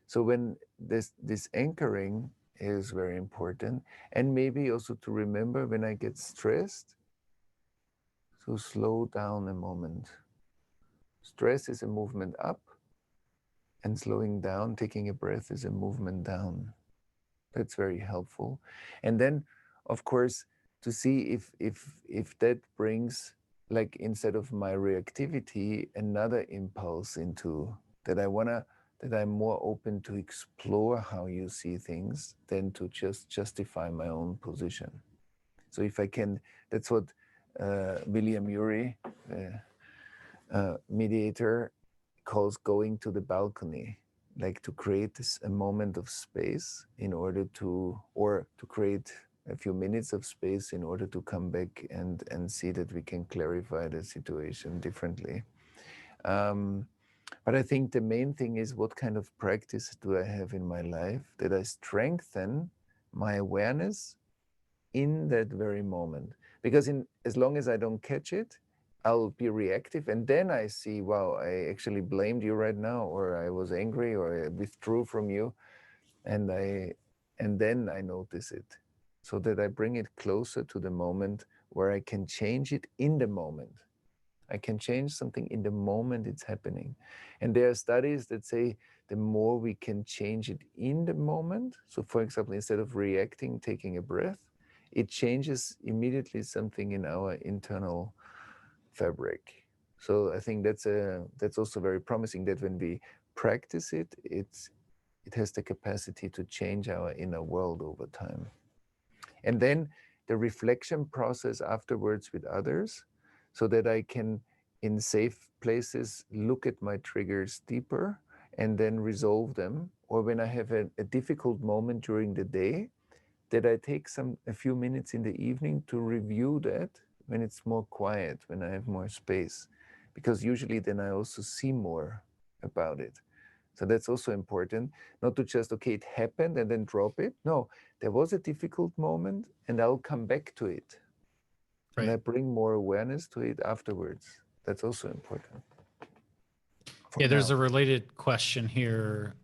so when this anchoring is very important, and maybe also to remember when I get stressed, to slow down a moment. Stress is a movement up, and slowing down, taking a breath, is a movement down. That's very helpful. And then, of course, to see if that brings, like, instead of my reactivity, another impulse into that that I'm more open to explore how you see things than to just justify my own position. So if I can, that's what William Ury, mediator, calls going to the balcony, like to create a moment of space in order to, or to create a few minutes of space in order to come back and see that we can clarify the situation differently. But I think the main thing is, what kind of practice do I have in my life that I strengthen my awareness in that very moment? Because as long as I don't catch it, I'll be reactive, and then I see, wow, I actually blamed you right now, or I was angry, or I withdrew from you, and then I notice it, so that I bring it closer to the moment where I can change it in the moment. I can change something in the moment it's happening. And there are studies that say the more we can change it in the moment, so for example, instead of reacting, taking a breath, it changes immediately something in our internal fabric. So I think that's also very promising, that when we practice it, it has the capacity to change our inner world over time. And then the reflection process afterwards with others, so that I can, in safe places, look at my triggers deeper and then resolve them. Or when I have a difficult moment during the day, that I take a few minutes in the evening to review that when it's more quiet, when I have more space. Because usually then I also see more about it. So that's also important, not to just, okay, it happened and then drop it. No, there was a difficult moment and I'll come back to it. Right. And I bring more awareness to it afterwards. That's also important. Yeah, there's a related question here.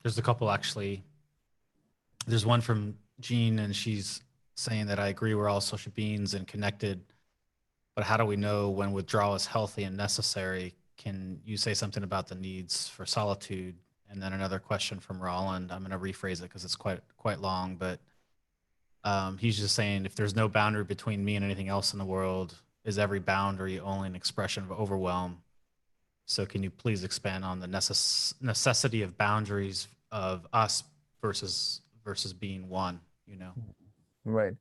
There's a couple, actually. There's one from Jean, and she's saying that I agree we're all social beings and connected, but how do we know when withdrawal is healthy and necessary? Can you say something about the needs for solitude? And then another question from Roland. I'm going to rephrase it because it's quite long, but he's just saying, if there's no boundary between me and anything else in the world, is every boundary only an expression of overwhelm? So can you please expand on the necessity of boundaries of us versus being one, you know? Right.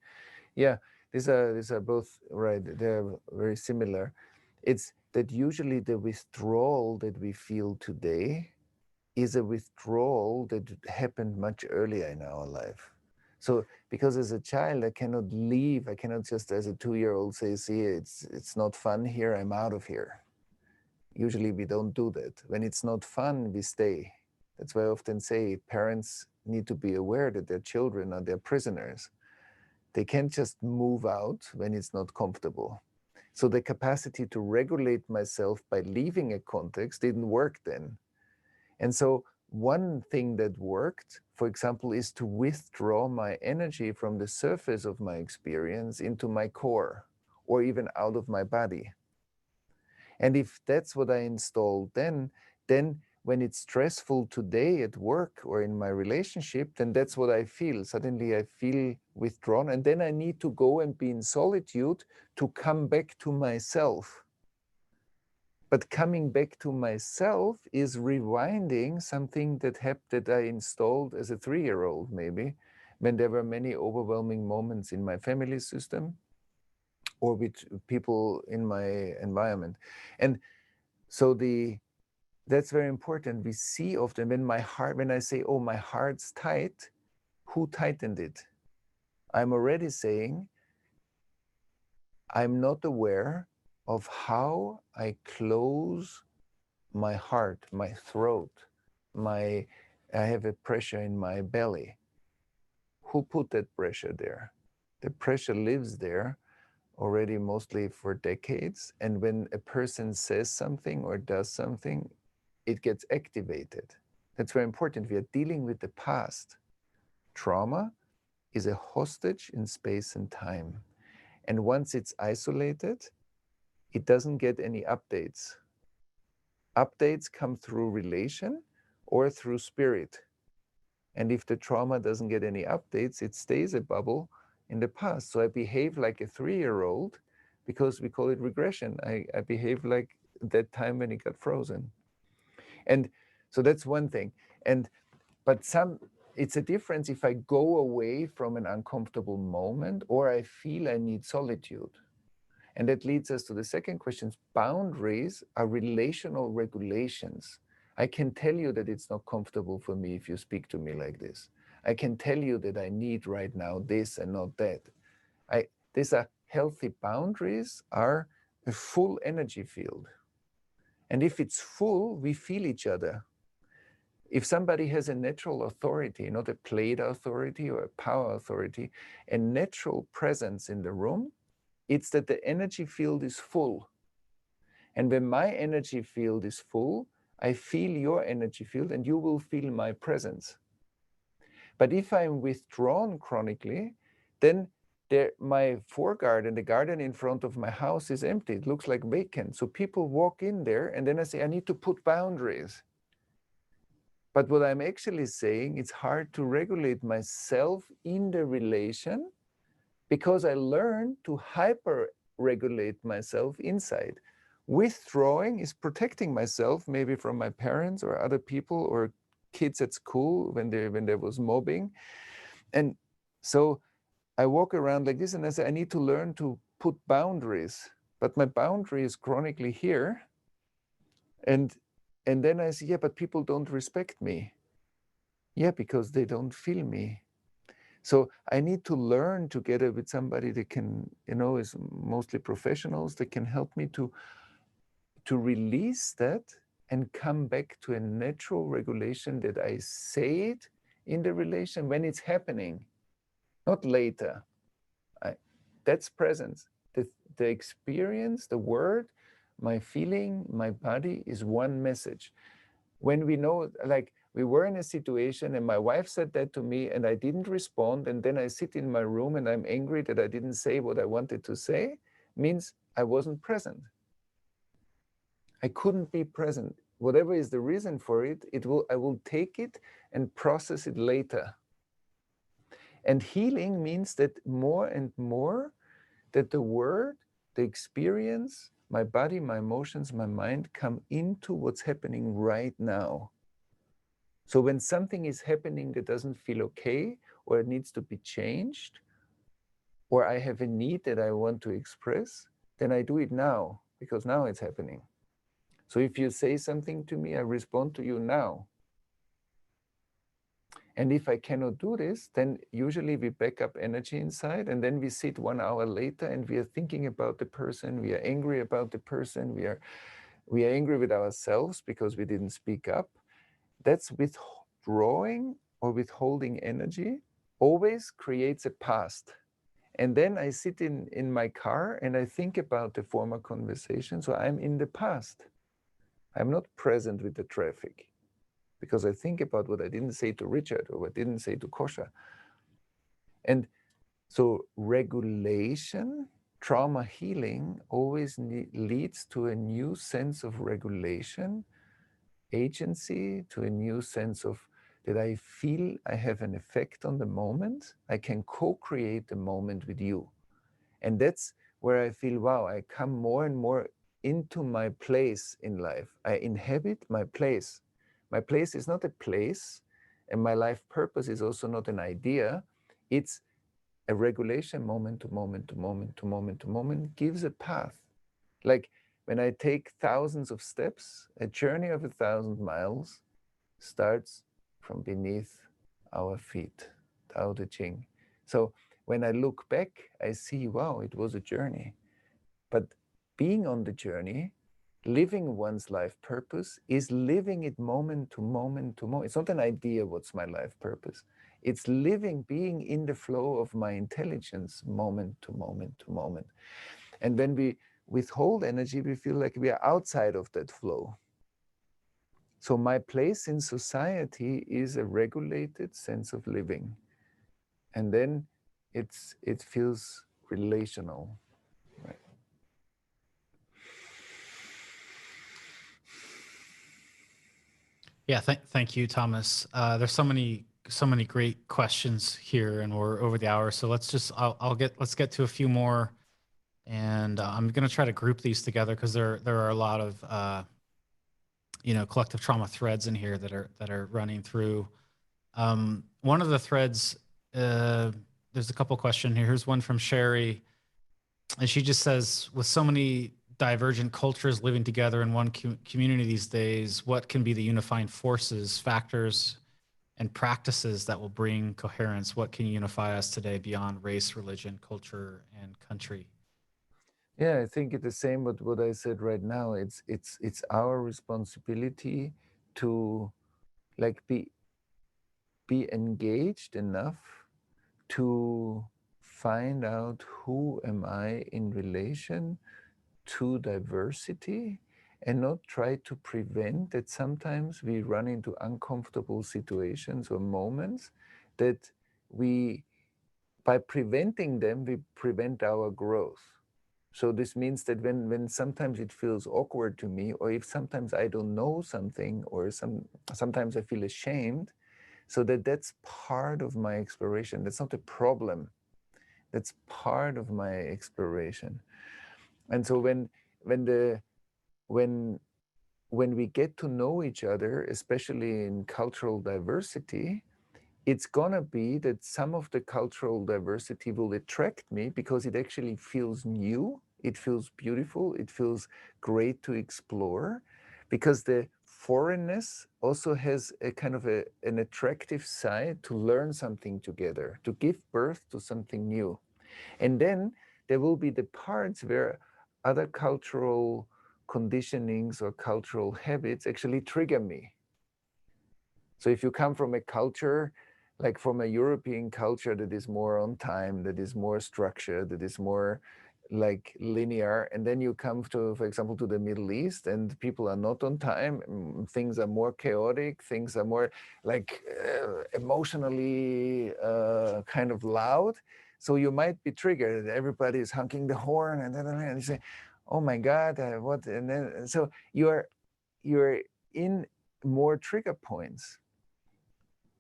Yeah, these are both right. They're very similar. It's that usually the withdrawal that we feel today is a withdrawal that happened much earlier in our life. So because as a child, I cannot leave. I cannot just, as a 2-year-old, say, see, it's not fun here, I'm out of here. Usually we don't do that. When it's not fun, we stay. That's why I often say parents need to be aware that their children are their prisoners. They can't just move out when it's not comfortable. So the capacity to regulate myself by leaving a context didn't work then. And so one thing that worked, for example, is to withdraw my energy from the surface of my experience into my core or even out of my body. And if that's what I installed then when it's stressful today at work or in my relationship, then that's what I feel. Suddenly I feel withdrawn, and then I need to go and be in solitude to come back to myself. But coming back to myself is rewinding something that I installed as a 3-year-old, maybe, when there were many overwhelming moments in my family system or with people in my environment. And so that's very important. We see often when I say, oh, my heart's tight, who tightened it? I'm already saying I'm not aware of how I close my heart, my throat, I have a pressure in my belly. Who put that pressure there? The pressure lives there already mostly for decades. And when a person says something or does something, it gets activated. That's very important. We are dealing with the past. Trauma is a hostage in space and time. And once it's isolated, it doesn't get any updates. Updates come through relation or through spirit. And if the trauma doesn't get any updates, it stays a bubble in the past. So I behave like a 3-year-old because we call it regression. I behave like that time when it got frozen. And so that's one thing. But it's a difference if I go away from an uncomfortable moment or I feel I need solitude. And that leads us to the second question. Boundaries are relational regulations. I can tell you that it's not comfortable for me if you speak to me like this. I can tell you that I need right now this and not that. These are healthy boundaries, are a full energy field. And if it's full, we feel each other. If somebody has a natural authority, not a played authority or a power authority, a natural presence in the room, it's that the energy field is full. And when my energy field is full, I feel your energy field and you will feel my presence. But if I'm withdrawn chronically, then my foregarden, the garden in front of my house is empty. It looks like vacant. So people walk in there and then I say, I need to put boundaries. But what I'm actually saying, it's hard to regulate myself in the relation because I learned to hyper-regulate myself inside. Withdrawing is protecting myself, maybe from my parents or other people or kids at school when there was mobbing. And so I walk around like this and I say, I need to learn to put boundaries. But my boundary is chronically here. And then I say, yeah, but people don't respect me. Yeah, because they don't feel me. So I need to learn together with somebody that can, is mostly professionals that can help me to release that and come back to a natural regulation that I say it in the relation when it's happening, not later. That's presence. The experience, the word, my feeling, my body is one message. When we know, like, we were in a situation and my wife said that to me and I didn't respond, and then I sit in my room and I'm angry that I didn't say what I wanted to say, means I wasn't present. I couldn't be present. Whatever is the reason for it, I will take it and process it later. And healing means that more and more that the word, the experience, my body, my emotions, my mind come into what's happening right now. So when something is happening that doesn't feel okay, or it needs to be changed, or I have a need that I want to express, then I do it now, because now it's happening. So if you say something to me, I respond to you now. And if I cannot do this, then usually we back up energy inside, and then we sit 1 hour later and we are thinking about the person, we are angry about the person, we are angry with ourselves because we didn't speak up. That's withdrawing or withholding energy, always creates a past. And then I sit in my car and I think about the former conversation, so I'm in the past. I'm not present with the traffic. because I think about what I didn't say to Richard or what I didn't say to Kosha. And so regulation, trauma healing always leads to a new sense of regulation, agency, to a new sense of that I feel I have an effect on the moment. I can co-create the moment with you. And that's where I feel, wow, I come more and more into my place in life. I inhabit my place. My place is not a place, and my life purpose is also not an idea. It's a regulation, moment to moment to moment to moment to moment, gives a path. Like when I take thousands of steps, a journey of 1,000 miles starts from beneath our feet, Tao Te Ching. So when I look back, I see, wow, it was a journey. But being on the journey, living one's life purpose, is living it moment to moment to moment. It's not an idea, what's my life purpose. It's living, being in the flow of my intelligence moment to moment to moment. And when we withhold energy, we feel like we are outside of that flow. So my place in society is a regulated sense of living. And then it feels relational. Right? Yeah, thank you, Thomas. There's so many great questions here, and we're over the hour. So let's get to a few more, and I'm gonna try to group these together because there are a lot of collective trauma threads in here that are running through. One of the threads, there's a couple questions here. Here's one from Sherry, and she just says, with so many divergent cultures living together in one community these days, what can be the unifying forces, factors, and practices that will bring coherence? What can unify us today beyond race, religion, culture, and country? Yeah, I think it's the same with what I said right now. It's our responsibility to like be engaged enough to find out who am I in relation to diversity, and not try to prevent that. Sometimes we run into uncomfortable situations or moments that we, by preventing them, we prevent our growth. So this means that when sometimes it feels awkward to me, or if sometimes I don't know something, or sometimes I feel ashamed, so that's part of my exploration. That's not a problem. That's part of my exploration. And so when we get to know each other, especially in cultural diversity, it's gonna be that some of the cultural diversity will attract me because it actually feels new, it feels beautiful, it feels great to explore, because the foreignness also has a kind of an attractive side to learn something together, to give birth to something new. And then there will be the parts where other cultural conditionings or cultural habits actually trigger me. So if you come from a culture, like from a European culture that is more on time, that is more structured, that is more like linear, and then you come to, for example, to the Middle East, and people are not on time, things are more chaotic, things are more like emotionally kind of loud. So you might be triggered. Everybody is honking the horn, and you say, "Oh my God, what?" And then so you're in more trigger points.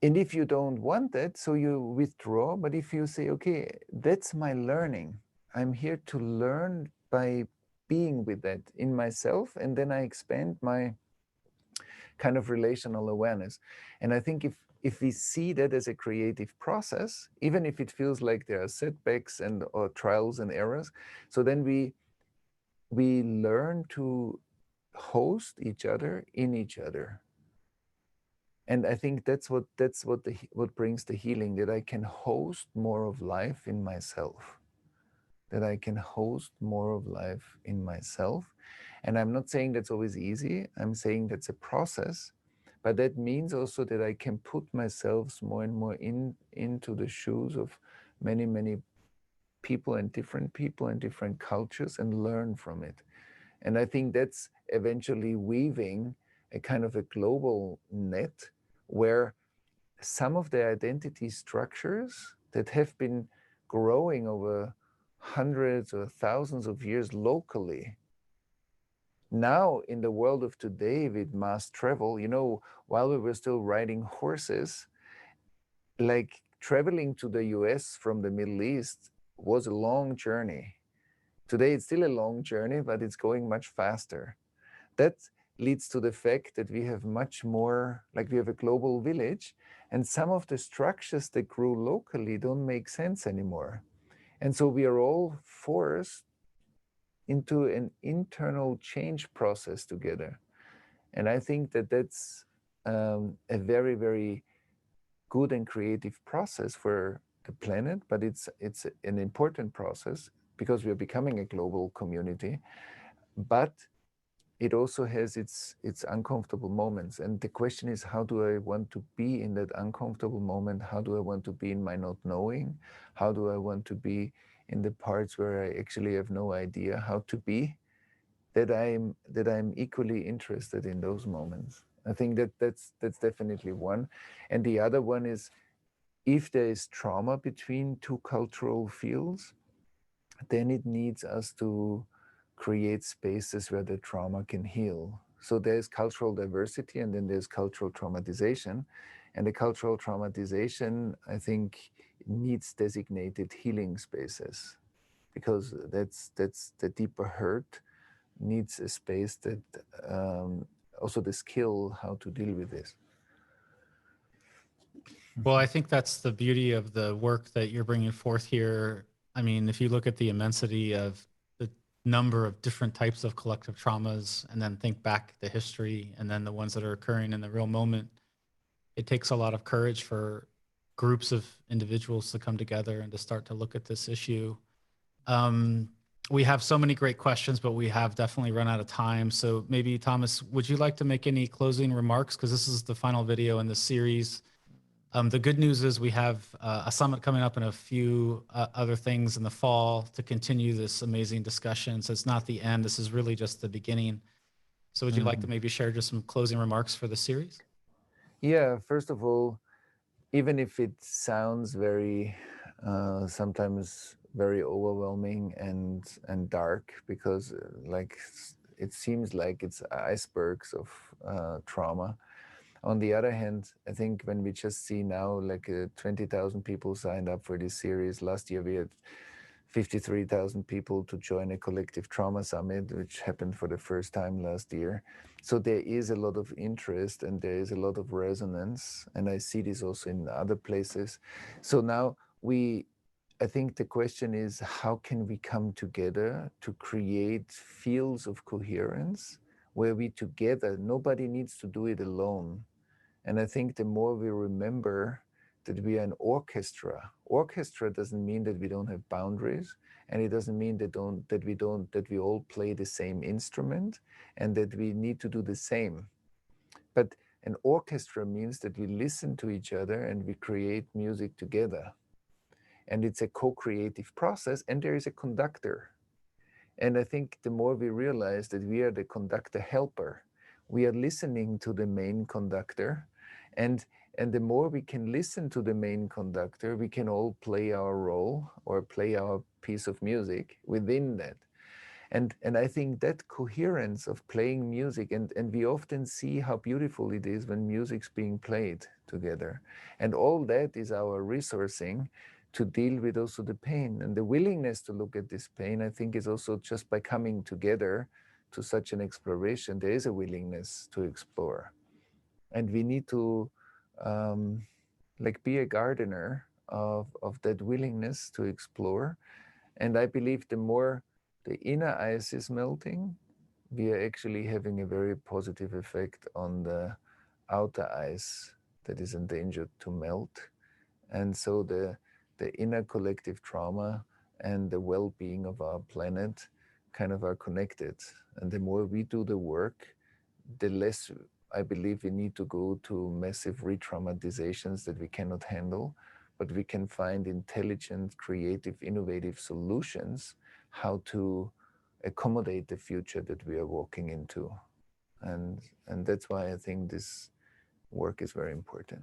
And if you don't want that, so you withdraw. But if you say, okay, that's my learning, I'm here to learn by being with that in myself, and then I expand my kind of relational awareness. And I think if we see that as a creative process, even if it feels like there are setbacks and or trials and errors, so then we learn to host each other in each other. And I think that's what brings the healing, that I can host more of life in myself, that I can host more of life in myself. And I'm not saying that's always easy. I'm saying that's a process, but that means also that I can put myself more and more into the shoes of many, many people and different cultures and learn from it. And I think that's eventually weaving a kind of a global net where some of the identity structures that have been growing over hundreds or thousands of years locally, now in the world of today with mass travel, you know, while we were still riding horses, like traveling to the US from the Middle East was a long journey. Today it's still a long journey, but it's going much faster. That leads to the fact that we have much more, like we have a global village, and some of the structures that grew locally don't make sense anymore. And so we are all forced into an internal change process together. And I think that that's a very, very good and creative process for the planet, but it's an important process because we are becoming a global community. But it also has its uncomfortable moments. And the question is, how do I want to be in that uncomfortable moment? How do I want to be in my not knowing? How do I want to be in the parts where I actually have no idea how to be? That I'm equally interested in those moments. I think that's definitely one. And the other one is, if there is trauma between two cultural fields, then it needs us to create spaces where the trauma can heal. So there's cultural diversity, and then there's cultural traumatization. And the cultural traumatization, I think, needs designated healing spaces, because that's the deeper hurt needs a space that also the skill how to deal with this. Well, I think that's the beauty of the work that you're bringing forth here. I mean, if you look at the immensity of the number of different types of collective traumas, and then think back the history, and then the ones that are occurring in the real moment, it takes a lot of courage for groups of individuals to come together and to start to look at this issue. We have so many great questions, but we have definitely run out of time. So maybe, Thomas, would you like to make any closing remarks? Because this is the final video in the series. The good news is we have a summit coming up and a few other things in the fall to continue this amazing discussion. So it's not the end. This is really just the beginning. So would you like to maybe share just some closing remarks for the series? Yeah, first of all, even if it sounds very, sometimes very overwhelming and dark, because like it seems like it's icebergs of trauma. On the other hand, I think when we just see now like 20,000 people signed up for this series. Last year we had 53,000 people to join a collective trauma summit, which happened for the first time last year. So there is a lot of interest and there is a lot of resonance. And I see this also in other places. So now I think the question is, how can we come together to create fields of coherence where we together, nobody needs to do it alone. And I think the more we remember that we are an orchestra doesn't mean that we don't have boundaries, and it doesn't mean that we all play the same instrument and that we need to do the same. But an orchestra means that we listen to each other and we create music together. And it's a co-creative process, and there is a conductor. And I think the more we realize that we are the conductor helper, we are listening to the main conductor, and the more we can listen to the main conductor, we can all play our role or play our piece of music within that. And I think that coherence of playing music, and we often see how beautiful it is when music's being played together. And all that is our resourcing to deal with also the pain. And the willingness to look at this pain, I think, is also just by coming together to such an exploration, there is a willingness to explore. And we need to like be a gardener of that willingness to explore. And I believe the more the inner ice is melting, we are actually having a very positive effect on the outer ice that is endangered to melt. And so the inner collective trauma and the well-being of our planet kind of are connected. And the more we do the work, the less I believe we need to go to massive re-traumatizations that we cannot handle, but we can find intelligent, creative, innovative solutions how to accommodate the future that we are walking into. and that's why I think this work is very important.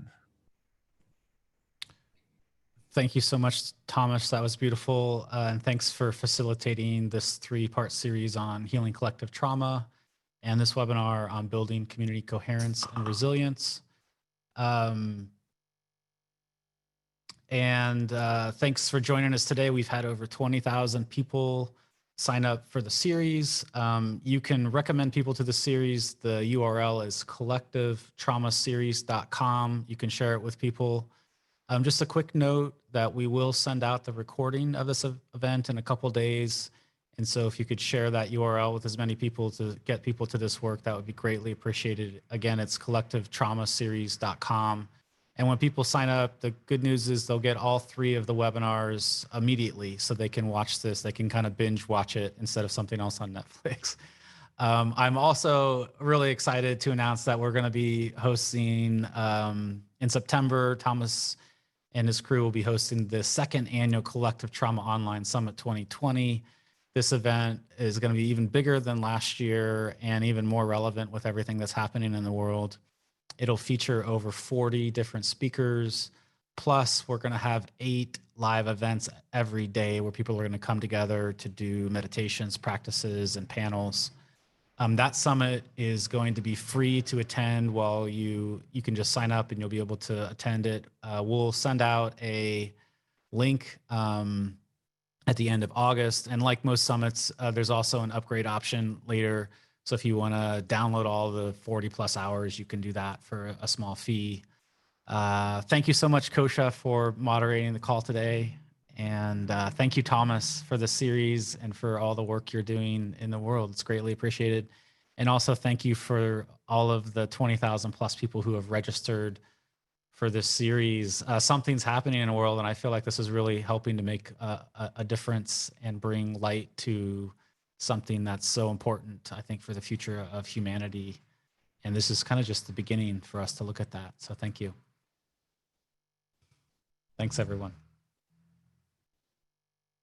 Thank you so much, Thomas. That was beautiful. And thanks for facilitating this 3-part series on healing collective trauma and this webinar on building community coherence and resilience. Thanks for joining us today. We've had over 20,000 people sign up for the series. You can recommend people to the series. The URL is collectivetraumaseries.com. You can share it with people. Just a quick note that we will send out the recording of this event in a couple days. And so if you could share that URL with as many people to get people to this work, that would be greatly appreciated. Again, it's collectivetraumaseries.com. And when people sign up, the good news is they'll get all 3 of the webinars immediately, so they can watch this. They can kind of binge watch it instead of something else on Netflix. I'm also really excited to announce that we're going to be hosting in September. Thomas and his crew will be hosting the 2nd annual Collective Trauma Online Summit 2020. This event is going to be even bigger than last year and even more relevant with everything that's happening in the world. It'll feature over 40 different speakers. Plus, we're going to have 8 live events every day where people are going to come together to do meditations, practices, and panels. That summit is going to be free to attend. While you can just sign up and you'll be able to attend it. We'll send out a link at the end of August. And like most summits, there's also an upgrade option later. So if you want to download all the 40+ hours, you can do that for a small fee. Thank you so much, Kosha, for moderating the call today. And thank you, Thomas, for the series and for all the work you're doing in the world. It's greatly appreciated. And also thank you for all of the 20,000+ people who have registered for this series. Something's happening in the world, and I feel like this is really helping to make a difference and bring light to something that's so important, I think, for the future of humanity. And this is kind of just the beginning for us to look at that. So thank you. Thanks, everyone.